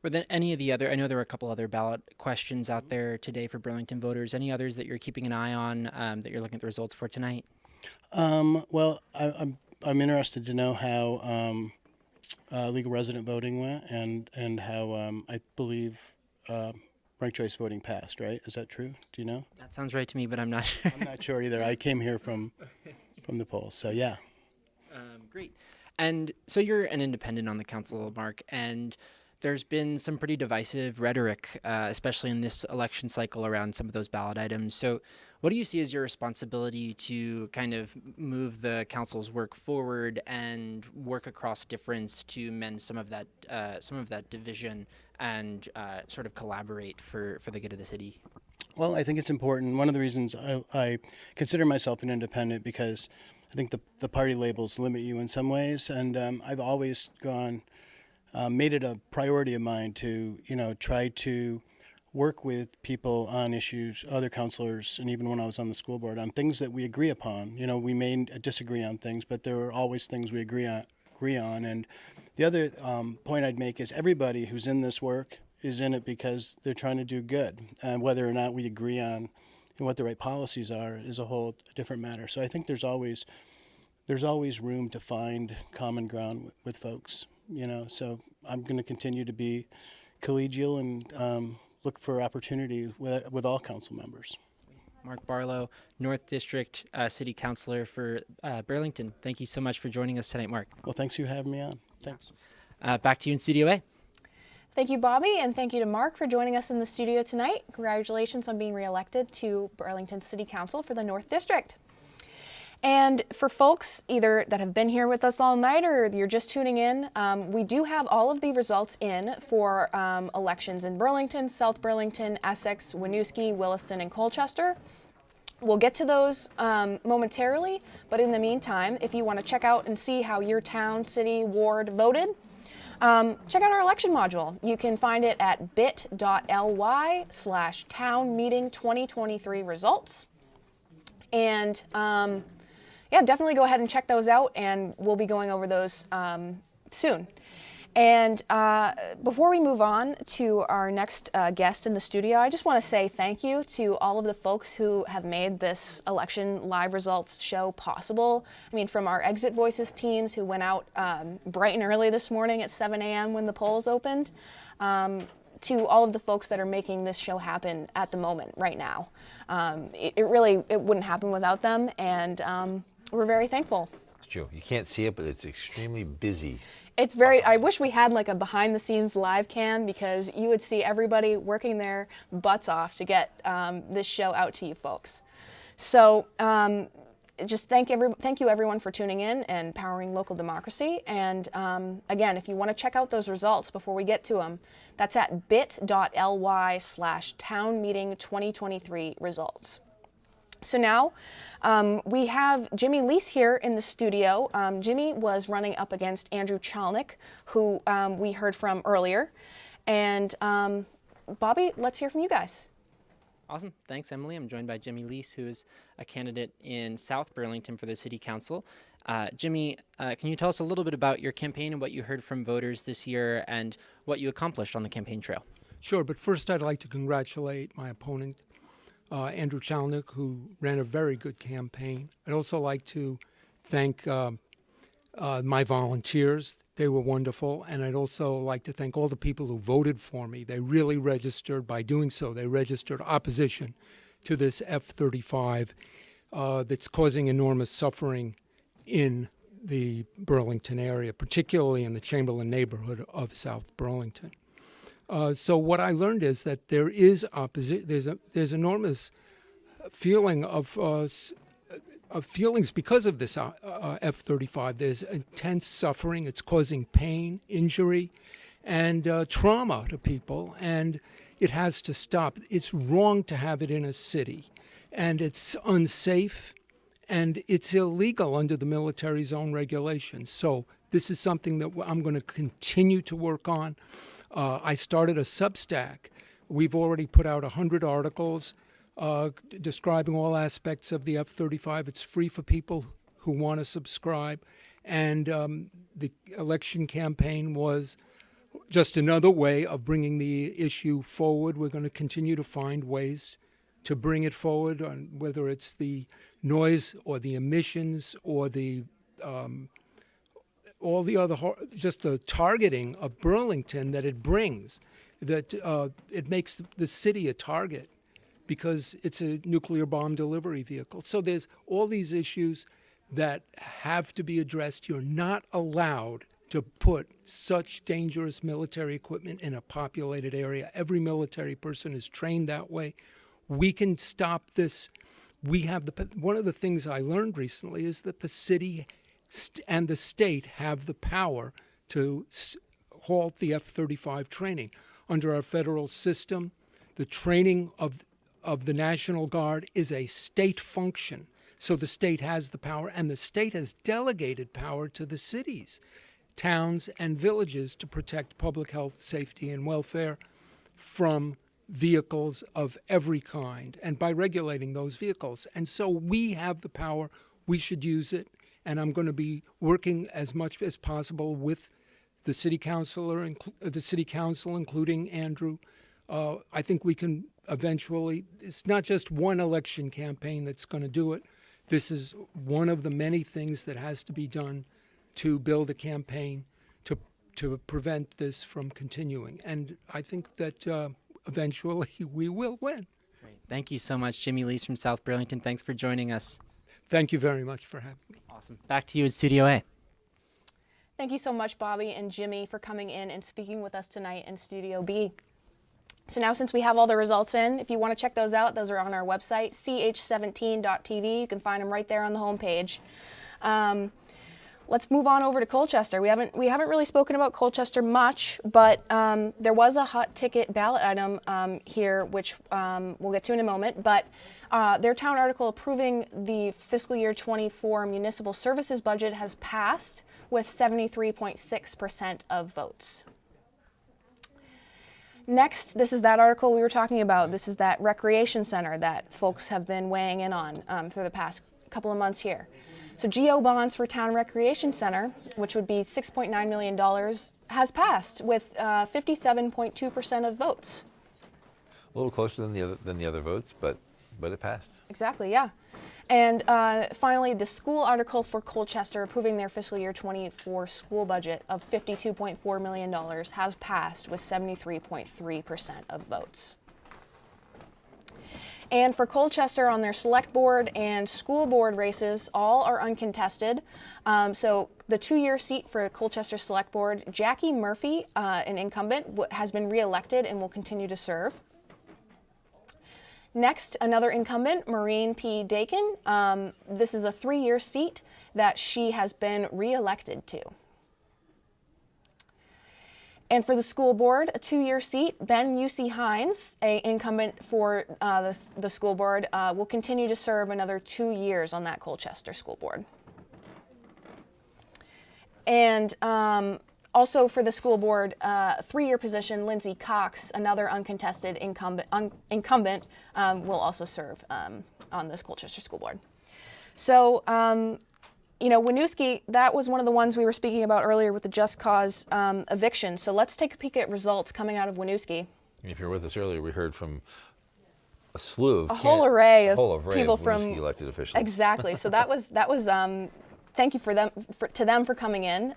[SPEAKER 1] Were there any of the other, I know there were a couple other ballot questions out there today for Burlington voters. Any others that you're keeping an eye on that you're looking at the results for tonight?
[SPEAKER 2] Well, I'm interested to know how legal resident voting went and how I believe ranked choice voting passed, right? Is that true? Do you know?
[SPEAKER 1] That sounds right to me, but I'm not sure.
[SPEAKER 2] I'm not sure either. I came here from the polls, so yeah.
[SPEAKER 1] Great. And so you're an independent on the council, Mark, and there's been some pretty divisive rhetoric, especially in this election cycle around some of those ballot items. So what do you see as your responsibility to kind of move the council's work forward and work across difference to mend some of that division and sort of collaborate for the good of the city?
[SPEAKER 2] Well, I think it's important. One of the reasons I consider myself an independent because I think the party labels limit you in some ways, and I've always made it a priority of mine to, try to work with people on issues, other counselors, and even when I was on the school board, on things that we agree upon. We may disagree on things, but there are always things we agree on. And the other point I'd make is everybody who's in this work is in it because they're trying to do good. And whether or not we agree on what the right policies are is a whole different matter. So I think there's always room to find common ground with folks. So I'm going to continue to be collegial and look for opportunity with all council members.
[SPEAKER 1] Mark Barlow, North District City Councilor for Burlington. Thank you so much for joining us tonight, Mark.
[SPEAKER 2] Well, thanks for having me on. Thanks.
[SPEAKER 1] Back to you in Studio A.
[SPEAKER 21] Thank you, Bobby, and thank you to Mark for joining us in the studio tonight. Congratulations on being reelected to Burlington City Council for the North District. And for folks either that have been here with us all night or you're just tuning in, we do have all of the results in for elections in Burlington, South Burlington, Essex, Winooski, Williston, and Colchester. We'll get to those momentarily, but in the meantime, if you want to check out and see how your town, city, ward voted, check out our election module. You can find it at bit.ly/townmeeting2023 results. And yeah, definitely go ahead and check those out, and we'll be going over those soon. And before we move on to our next guest in the studio, I just want to say thank you to all of the folks who have made this election live results show possible. I mean, from our Exit Voices teams who went out bright and early this morning at 7 a.m. when the polls opened, to all of the folks that are making this show happen at the moment, right now. It wouldn't happen without them, and we're very thankful.
[SPEAKER 22] It's true. You can't see it, but it's extremely busy.
[SPEAKER 21] It's very, I wish we had like a behind the scenes live cam, because you would see everybody working their butts off to get this show out to you folks. So just thank you everyone for tuning in and powering local democracy. And again, if you want to check out those results before we get to them, that's at bit.ly/townmeeting2023 results. So now we have Jimmy Lease here in the studio. Jimmy was running up against Andrew Chalnick, who we heard from earlier. And Bobby, let's hear from you guys.
[SPEAKER 1] Awesome. Thanks, Emily. I'm joined by Jimmy Lease, who is a candidate in South Burlington for the City Council. Jimmy, can you tell us a little bit about your campaign and what you heard from voters this year and what you accomplished on the campaign trail?
[SPEAKER 8] Sure, but first I'd like to congratulate my opponent, Andrew Chalnick, who ran a very good campaign. I'd also like to thank my volunteers. They were wonderful. And I'd also like to thank all the people who voted for me. They really registered. By doing so, they registered opposition to this F-35 that's causing enormous suffering in the Burlington area, particularly in the Chamberlain neighborhood of South Burlington. So what I learned is that there is there's enormous feeling of feelings because of this F-35. There's intense suffering. It's causing pain, injury, and trauma to people, and it has to stop. It's wrong to have it in a city, and it's unsafe, and it's illegal under the military zone regulations. So this is something that I'm going to continue to work on. I started a Substack. We've already put out 100 articles describing all aspects of the F-35. It's free for people who want to subscribe. And the election campaign was just another way of bringing the issue forward. We're going to continue to find ways to bring it forward, on whether it's the noise or the emissions or the all the other, just the targeting of Burlington that it brings, that it makes the city a target because it's a nuclear bomb delivery vehicle. So there's all these issues that have to be addressed. You're not allowed to put such dangerous military equipment in a populated area. Every military person is trained that way. We can stop this. We have one of the things I learned recently is that the city and the state have the power to halt the F-35 training. Under our federal system, the training of the National Guard is a state function. So the state has the power, and the state has delegated power to the cities, towns, and villages to protect public health, safety, and welfare from vehicles of every kind, and by regulating those vehicles. And so we have the power. We should use it. And I'm going to be working as much as possible with the city council, including Andrew. I think we can eventually. It's not just one election campaign that's going to do it. This is one of the many things that has to be done to build a campaign to prevent this from continuing. And I think that eventually we will win.
[SPEAKER 1] Great. Thank you so much, Jimmy Lease from South Burlington. Thanks for joining us.
[SPEAKER 8] Thank you very much for having me.
[SPEAKER 1] Awesome. Back to you in Studio A.
[SPEAKER 21] Thank you so much, Bobby and Jimmy, for coming in and speaking with us tonight in Studio B. So now, since we have all the results in, if you want to check those out, those are on our website, ch17.tv. You can find them right there on the homepage. let's move on over to Colchester. We haven't really spoken about Colchester much, but there was a hot ticket ballot item here, which we'll get to in a moment. But their town article approving the fiscal year 24 municipal services budget has passed with 73.6% of votes. Next, this is that article we were talking about. This is that recreation center that folks have been weighing in on for the past couple of months here. So GO bonds for town recreation center, which would be $6.9 million, has passed with 57.2% of votes.
[SPEAKER 22] A little closer than the other votes, but it passed.
[SPEAKER 21] Exactly, yeah. And finally, the school article for Colchester approving their fiscal year 24 school budget of $52.4 million has passed with 73.3% of votes. And for Colchester, on their select board and school board races, all are uncontested. So the 2-year seat for Colchester Select Board, Jackie Murphy, an incumbent, has been re-elected and will continue to serve. Next, another incumbent, Maureen P. Dakin. This is a 3-year seat that she has been re-elected to. And for the school board, a 2-year seat, Ben U.C. Hines, an incumbent for the school board, will continue to serve another 2 years on that Colchester school board. And also for the school board, a 3-year position, Lindsay Cox, another uncontested incumbent, will also serve on this Colchester school board. So, you know, Winooski, that was one of the ones we were speaking about earlier with the just cause eviction. So let's take a peek at results coming out of Winooski.
[SPEAKER 22] If you were with us earlier, we heard from a slew of
[SPEAKER 21] A whole array of
[SPEAKER 22] Winooski
[SPEAKER 21] people from
[SPEAKER 22] elected officials.
[SPEAKER 21] Exactly. So that was thank you to them for coming in.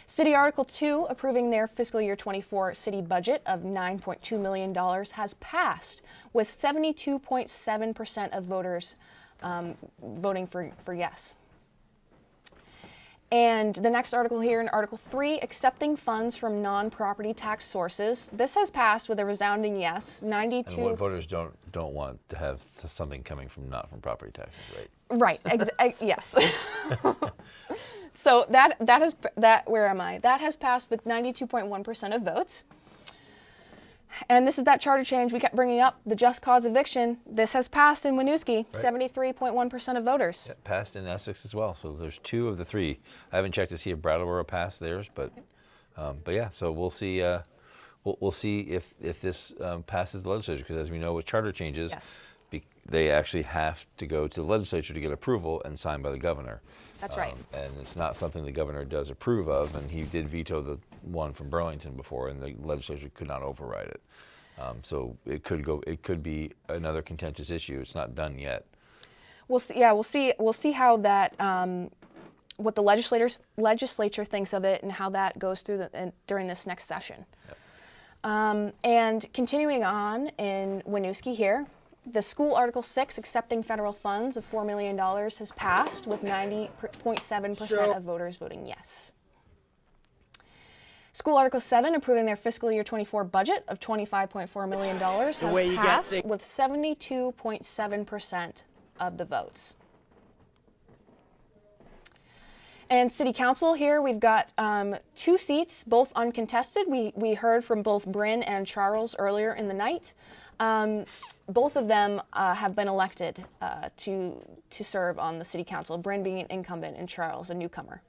[SPEAKER 21] City Article 2 approving their fiscal year 24 city budget of $9.2 million has passed with 72.7% of voters voting for yes. And the next article here in Article 3, accepting funds from non-property tax sources. This has passed with a resounding yes, 92.
[SPEAKER 22] And what voters don't want to have something coming from not from property taxes, right?
[SPEAKER 21] Right. Yes. So where am I? That has passed with 92.1% of votes. And this is that charter change we kept bringing up, the just cause eviction. This has passed in Winooski, right. 73.1% of voters.
[SPEAKER 22] Yeah, passed in Essex as well. So there's 2 of the 3. I haven't checked to see if Brattleboro passed theirs, but yeah. So we'll see. We'll see if this passes the legislature, because as we know with charter changes,
[SPEAKER 21] yes.
[SPEAKER 22] They actually have to go to the legislature to get approval and signed by the governor.
[SPEAKER 21] That's right.
[SPEAKER 22] And it's not something the governor does approve of, and he did veto the one from Burlington before, and the legislature could not override it. So it could be another contentious issue. It's not done yet.
[SPEAKER 21] We'll see. Yeah, we'll see how that what the legislature thinks of it and how that goes through during this next session. Yep. And continuing on in Winooski here. The school Article 6 accepting federal funds of $4 million has passed with 90.7% of voters voting yes. School Article 7 approving their fiscal year 24 budget of $25.4 million has passed with 72.7% of the votes. And City Council here, we've got 2 seats, both uncontested. We heard from both Bryn and Charles earlier in the night. Both of them have been elected to serve on the City Council, Bryn being an incumbent and Charles a newcomer.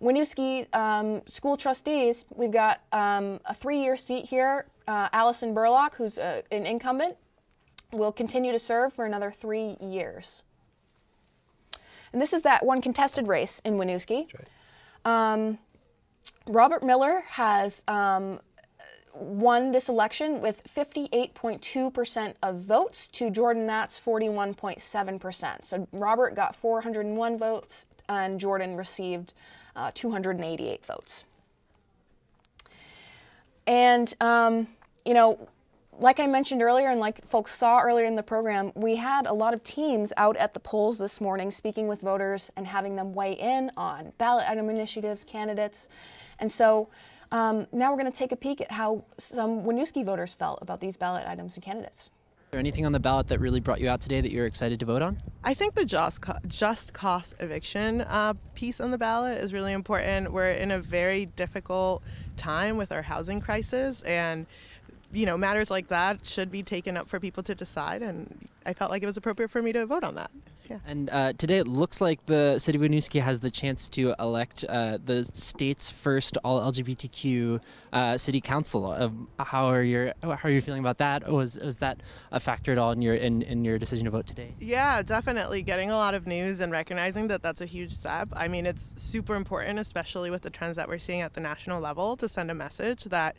[SPEAKER 21] Winooski School Trustees, we've got a 3-year seat here. Allison Burlock, who's an incumbent, will continue to serve for another 3 years. And this is that one contested race in Winooski. Right. Robert Miller has won this election with 58.2% of votes to Jordan Knat's 41.7%. So Robert got 401 votes and Jordan received 288 votes. And, you know, like I mentioned earlier and like folks saw earlier in the program, we had a lot of teams out at the polls this morning speaking with voters and having them weigh in on ballot item initiatives, candidates. And so now we're going to take a peek at how some Winooski voters felt about these ballot items and candidates.
[SPEAKER 1] there anything on the ballot that really brought you out today that you're excited to vote on?
[SPEAKER 3] I think the just cause eviction piece on the ballot is really important. We're in a very difficult time with our housing crisis, and matters like that should be taken up for people to decide, and I felt like it was appropriate for me to vote on that. Yeah.
[SPEAKER 1] And today it looks like the city of Winooski has the chance to elect the state's first all LGBTQ city council. How are you feeling about that? Was that a factor at all in your decision to vote today?
[SPEAKER 3] Yeah, definitely. Getting a lot of news and recognizing that that's a huge step. I mean, it's super important, especially with the trends that we're seeing at the national level, to send a message that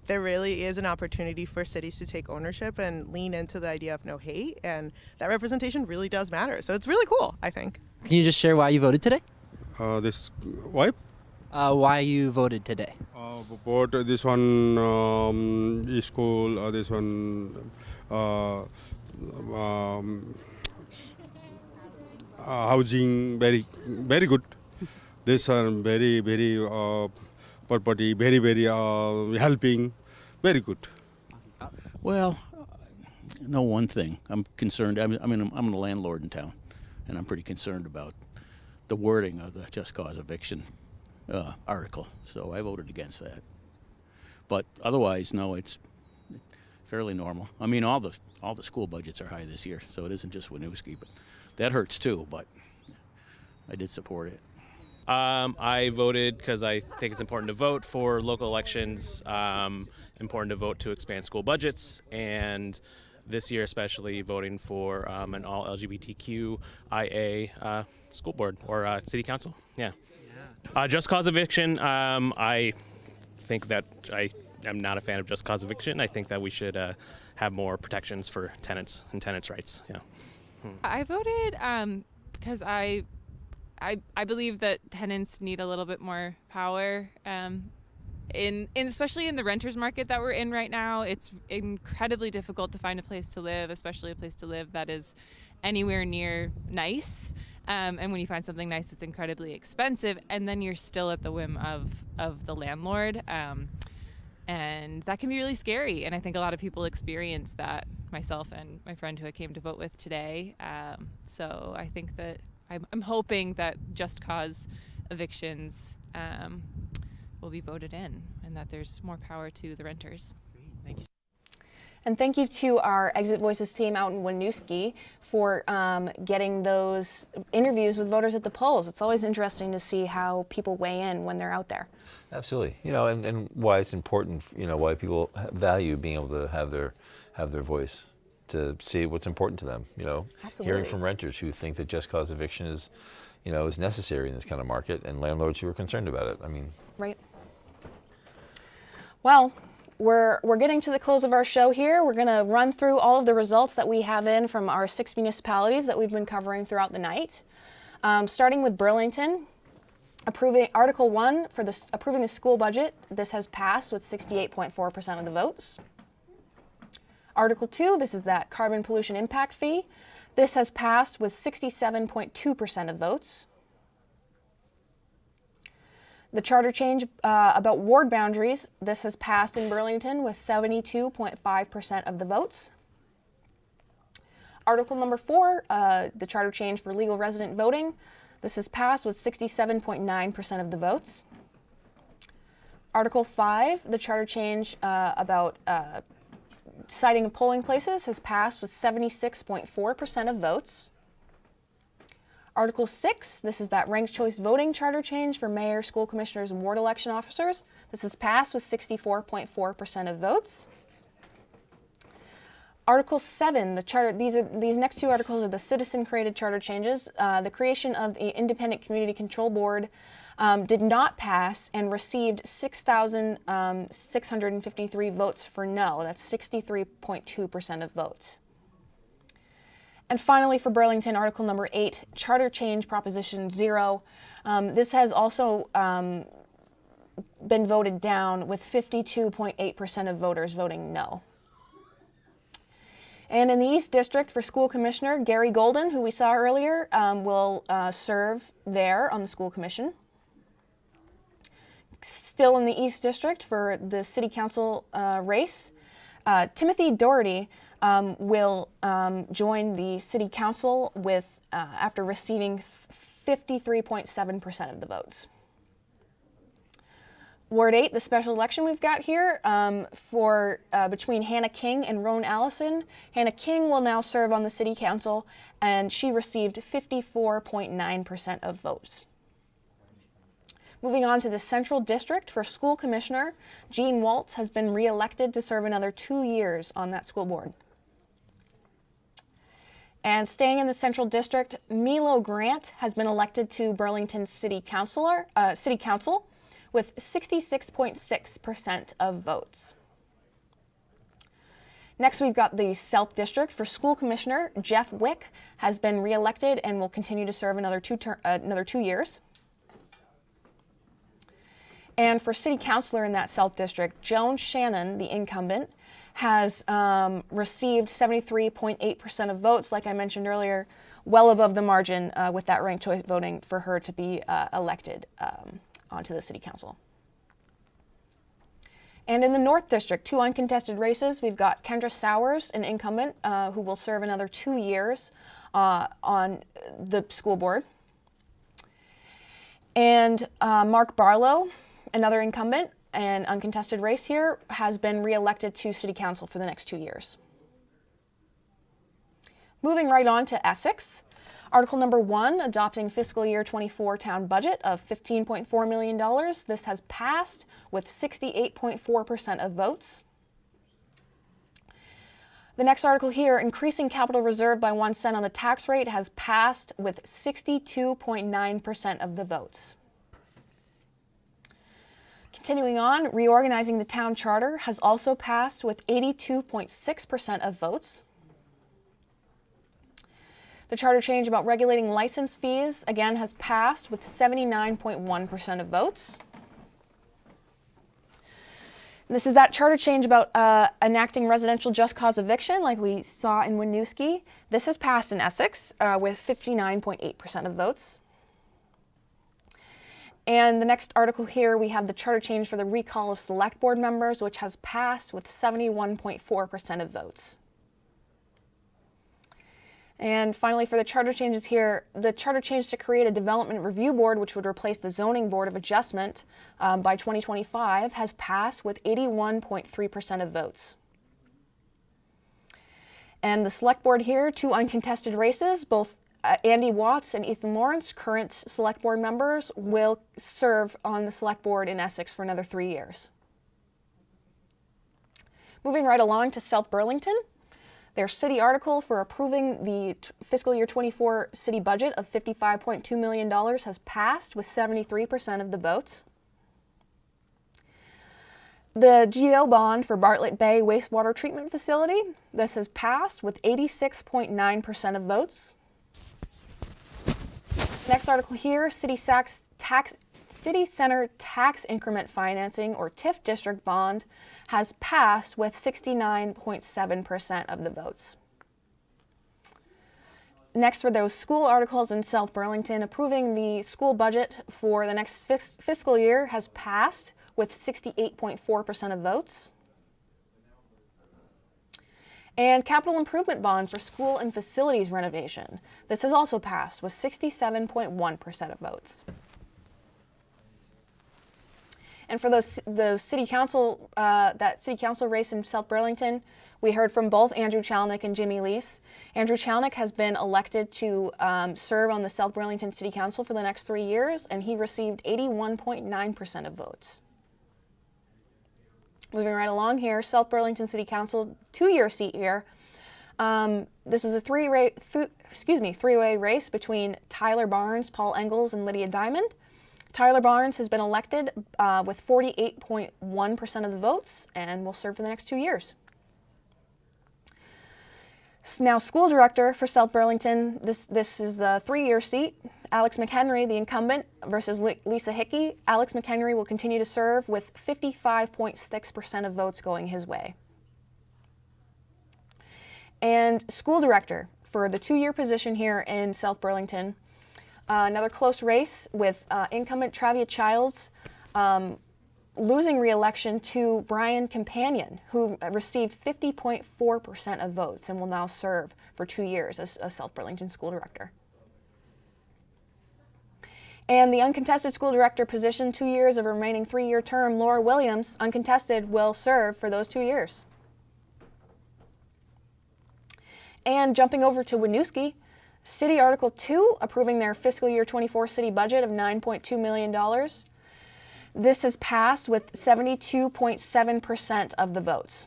[SPEAKER 3] there really is an opportunity for cities to take ownership and lean into the idea of no hate, and that representation really does matter. So it's really cool, I think.
[SPEAKER 1] Can you just share why you voted today?
[SPEAKER 17] Why?
[SPEAKER 1] Why you voted today?
[SPEAKER 17] Vote this one is cool. This one housing very good. This one very property very helping, very good.
[SPEAKER 18] Well, know one thing. I'm concerned. I'm a landlord in town, and I'm pretty concerned about the wording of the just cause eviction article. So I voted against that. But otherwise, no, it's fairly normal. I mean, all the school budgets are high this year, so it isn't just Winooski, but that hurts too. But I did support it.
[SPEAKER 19] I voted because I think it's important to vote for local elections, important to vote to expand school budgets, and this year especially voting for an all LGBTQIA school board or city council. Yeah. Just cause eviction, I think that I am not a fan of just cause eviction. I think that we should have more protections for tenants and tenants' rights. Yeah.
[SPEAKER 20] I voted because I believe that tenants need a little bit more power. Especially in the renters market that we're in right now, it's incredibly difficult to find a place to live, especially a place to live that is anywhere near nice. And when you find something nice, it's incredibly expensive, and then you're still at the whim of the landlord. And that can be really scary. And I think a lot of people experience that, myself and my friend who I came to vote with today. So I think that I'm hoping that just cause evictions will be voted in, and that there's more power to the renters.
[SPEAKER 1] Thank you.
[SPEAKER 21] And thank you to our Exit Voices team out in Winooski for getting those interviews with voters at the polls. It's always interesting to see how people weigh in when they're out there.
[SPEAKER 22] Absolutely. And why it's important, why people value being able to have their voice, to see what's important to them,
[SPEAKER 21] Absolutely.
[SPEAKER 22] Hearing from renters who think that just cause eviction is, is necessary in this kind of market, and landlords who are concerned about it. I mean,
[SPEAKER 21] right. Well, we're getting to the close of our show here. We're going to run through all of the results that we have in from our 6 municipalities that we've been covering throughout the night. Starting with Burlington, approving Article 1 for approving the school budget. This has passed with 68.4% of the votes. Article 2, this is that carbon pollution impact fee. This has passed with 67.2% of votes. The charter change about ward boundaries, this has passed in Burlington with 72.5% of the votes. Article number 4, the charter change for legal resident voting, this has passed with 67.9% of the votes. Article 5, the charter change about citing of polling places, has passed with 76.4% of votes. Article 6, this is that ranked choice voting charter change for mayor, school commissioners, and ward election officers. This has passed with 64.4% of votes. Article 7, the charter. These next two articles are the citizen-created charter changes. The creation of the Independent Community Control Board did not pass and received 6,653 votes for no. That's 63.2% of votes. And finally, for Burlington, Article number 8, Charter Change Proposition 0. This has also been voted down with 52.8% of voters voting no. And in the East District, for School Commissioner, Gary Golden, who we saw earlier, will serve there on the School Commission. Still in the East District, for the City Council race, Timothy Doherty will join the City Council with after receiving 53.7% of the votes. Ward 8, the special election we've got here for between Hannah King and Roan Allison. Hannah King will now serve on the City Council, and she received 54.9% of votes. Moving on to the Central District for School Commissioner, Jean Waltz has been re-elected to serve another 2 years on that school board. And staying in the Central District, Milo Grant has been elected to Burlington City Council with 66.6% of votes. Next, we've got the South District for School Commissioner. Jeff Wick has been re-elected and will continue to serve another 2 years. And for City Councilor in that South District, Joan Shannon, the incumbent, has received 73.8% of votes, like I mentioned earlier, well above the margin with that ranked choice voting for her to be elected onto the City Council. And in the North District, 2 uncontested races. We've got Kendra Sowers, an incumbent, who will serve another 2 years on the school board. And Mark Barlow, another incumbent, an uncontested race here, has been re-elected to City Council for the next 2 years. Moving right on to Essex. Article number 1, adopting fiscal year 24 town budget of $15.4 million. This has passed with 68.4% of votes. The next article here, increasing capital reserve by 1 cent on the tax rate, has passed with 62.9% of the votes. Continuing on, reorganizing the town charter has also passed with 82.6% of votes. The charter change about regulating license fees, again, has passed with 79.1% of votes. And this is that charter change about enacting residential just cause eviction, like we saw in Winooski. This has passed in Essex with 59.8% of votes. And the next article here, we have the charter change for the recall of select board members, which has passed with 71.4% of votes. And finally, for the charter changes here, the charter change to create a development review board, which would replace the zoning board of adjustment by 2025, has passed with 81.3% of votes. And the select board here, 2 uncontested races, both Andy Watts and Ethan Lawrence, current select board members, will serve on the select board in Essex for another 3 years. Moving right along to South Burlington. Their city article for approving the fiscal year 24 city budget of $55.2 million has passed with 73% of the votes. The GO bond for Bartlett Bay Wastewater Treatment Facility, this has passed with 86.9% of votes. Next article here, City Center Tax Increment Financing, or TIF District Bond, has passed with 69.7% of the votes. Next, for those school articles in South Burlington, approving the school budget for the next fiscal year has passed with 68.4% of votes. And capital improvement bond for school and facilities renovation. This has also passed with 67.1% of votes. And for those city council, that city council race in South Burlington, we heard from both Andrew Chalnick and Jimmy Lease. Andrew Chalnick has been elected to serve on the South Burlington City Council for the next 3 years, and he received 81.9% of votes. Moving right along here, South Burlington City Council 2-year seat here. This was a three-way race between Tyler Barnes, Paul Engels, and Lydia Diamond. Tyler Barnes has been elected with 48.1% of the votes and will serve for the next 2 years. Now, school director for South Burlington, this is the 3-year seat. Alex McHenry, the incumbent, versus Lisa Hickey. Alex McHenry will continue to serve with 55.6% of votes going his way. And school director for the 2-year position here in South Burlington. Another close race with incumbent Travia Childs losing re-election to Brian Companion, who received 50.4% of votes and will now serve for 2 years as a South Burlington school director. And the uncontested school director position, 2 years of a remaining 3-year term, Laura Williams, uncontested, will serve for those 2 years. And jumping over to Winooski, City Article 2, approving their fiscal year 24 city budget of $9.2 million. This has passed with 72.7% of the votes.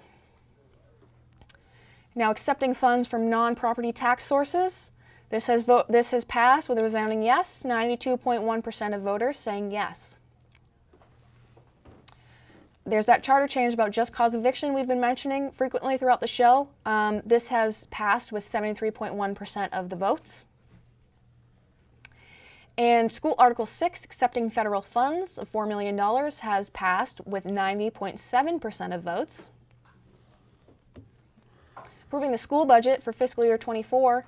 [SPEAKER 21] Now, accepting funds from non-property tax sources, this has passed with a resounding yes, 92.1% of voters saying yes. There's that charter change about just cause eviction we've been mentioning frequently throughout the show. This has passed with 73.1% of the votes. And School Article 6, accepting federal funds of $4 million, has passed with 90.7% of votes. Approving the school budget for fiscal year 24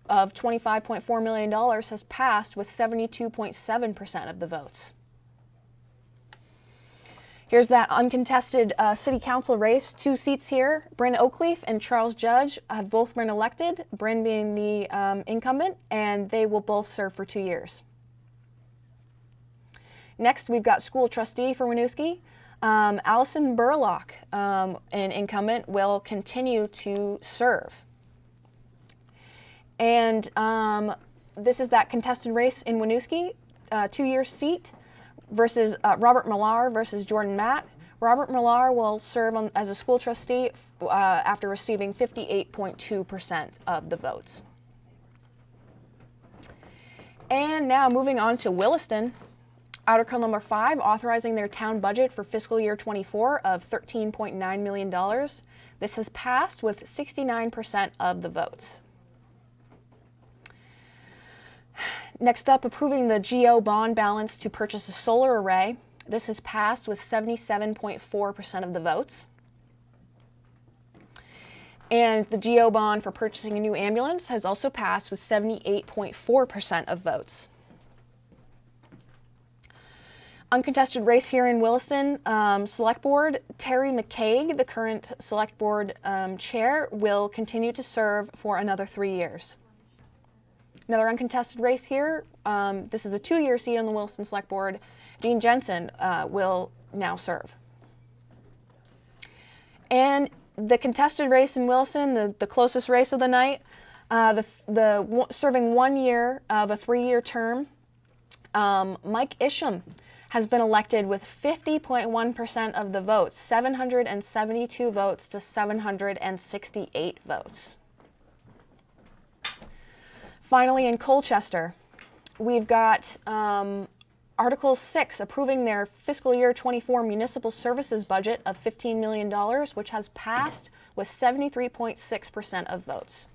[SPEAKER 21] of $25.4 million has passed with 72.7% of the votes. Here's that uncontested city council race. 2 seats here. Bryn Oakleaf and Charles Judge have both been elected, Bryn being the incumbent, and they will both serve for 2 years. Next, we've got school trustee for Winooski. Allison Burlock, an incumbent, will continue to serve. And this is that contested race in Winooski, 2-year seat versus Robert Millar versus Jordan Matt. Robert Millar will serve as a school trustee after receiving 58.2% of the votes. And now moving on to Williston. Article number 5, authorizing their town budget for fiscal year 24 of $13.9 million. This has passed with 69% of the votes. Next up, approving the GO bond balance to purchase a solar array. This has passed with 77.4% of the votes. And the GO bond for purchasing a new ambulance has also passed with 78.4% of votes. Uncontested race here in Williston, Select Board, Terry McCaig, the current Select Board chair, will continue to serve for another 3 years. Another uncontested race here, this is a 2-year seat on the Williston Select Board. Jean Jensen will now serve. And the contested race in Williston, the closest race of the night, serving 1 year of a 3-year term, Mike Isham has been elected with 50.1% of the votes, 772 votes to 768 votes. Finally, in Colchester, we've got Article 6, approving their fiscal year 24 municipal services budget of $15 million, which has passed with 73.6% of votes.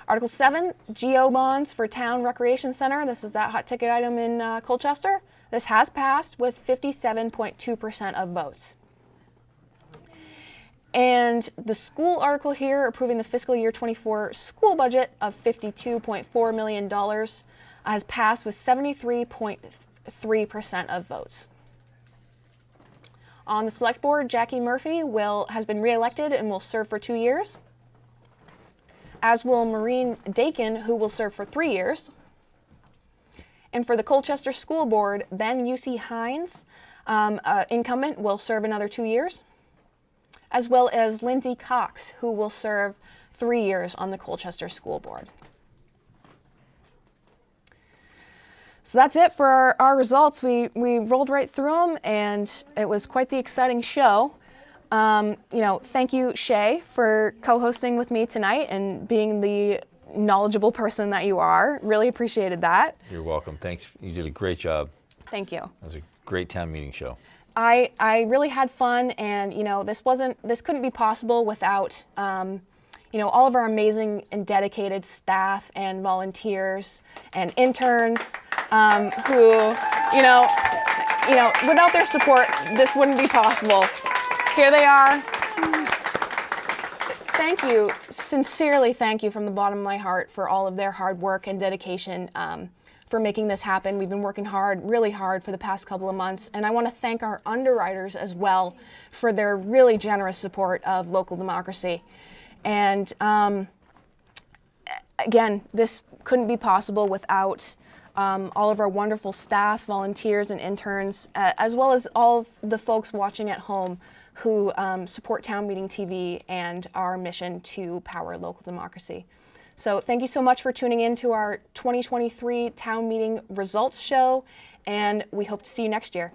[SPEAKER 21] Article 7, GO bonds for Town Recreation Center. This was that hot ticket item in Colchester. This has passed with 57.2% of votes. And the school article here, approving the fiscal year 24 school budget of $52.4 million, has passed with 73.3% of votes. On the select board, Jackie Murphy has been reelected and will serve for 2 years, as will Maureen Dakin, who will serve for 3 years. And for the Colchester School Board, Ben U.C. Hines, incumbent, will serve another 2 years, as well as Lindsay Cox, who will serve 3 years on the Colchester School Board. So that's it for our results. We rolled right through them, and it was quite the exciting show. Thank you, Shay, for co-hosting with me tonight and being the knowledgeable person that you are. Really appreciated that.
[SPEAKER 22] You're welcome. Thanks. You did a great job.
[SPEAKER 21] Thank you.
[SPEAKER 22] It was a great town meeting show.
[SPEAKER 21] I really had fun, and this couldn't be possible without all of our amazing and dedicated staff and volunteers and interns who without their support this wouldn't be possible. Here they are. Thank you, sincerely thank you from the bottom of my heart for all of their hard work and dedication for making this happen. We've been working hard, really hard for the past couple of months, and I want to thank our underwriters as well for their really generous support of local democracy. And again, this couldn't be possible without all of our wonderful staff, volunteers, and interns, as well as all of the folks watching at home who support Town Meeting TV and our mission to power local democracy. So thank you so much for tuning in to our 2023 Town Meeting Results Show, and we hope to see you next year.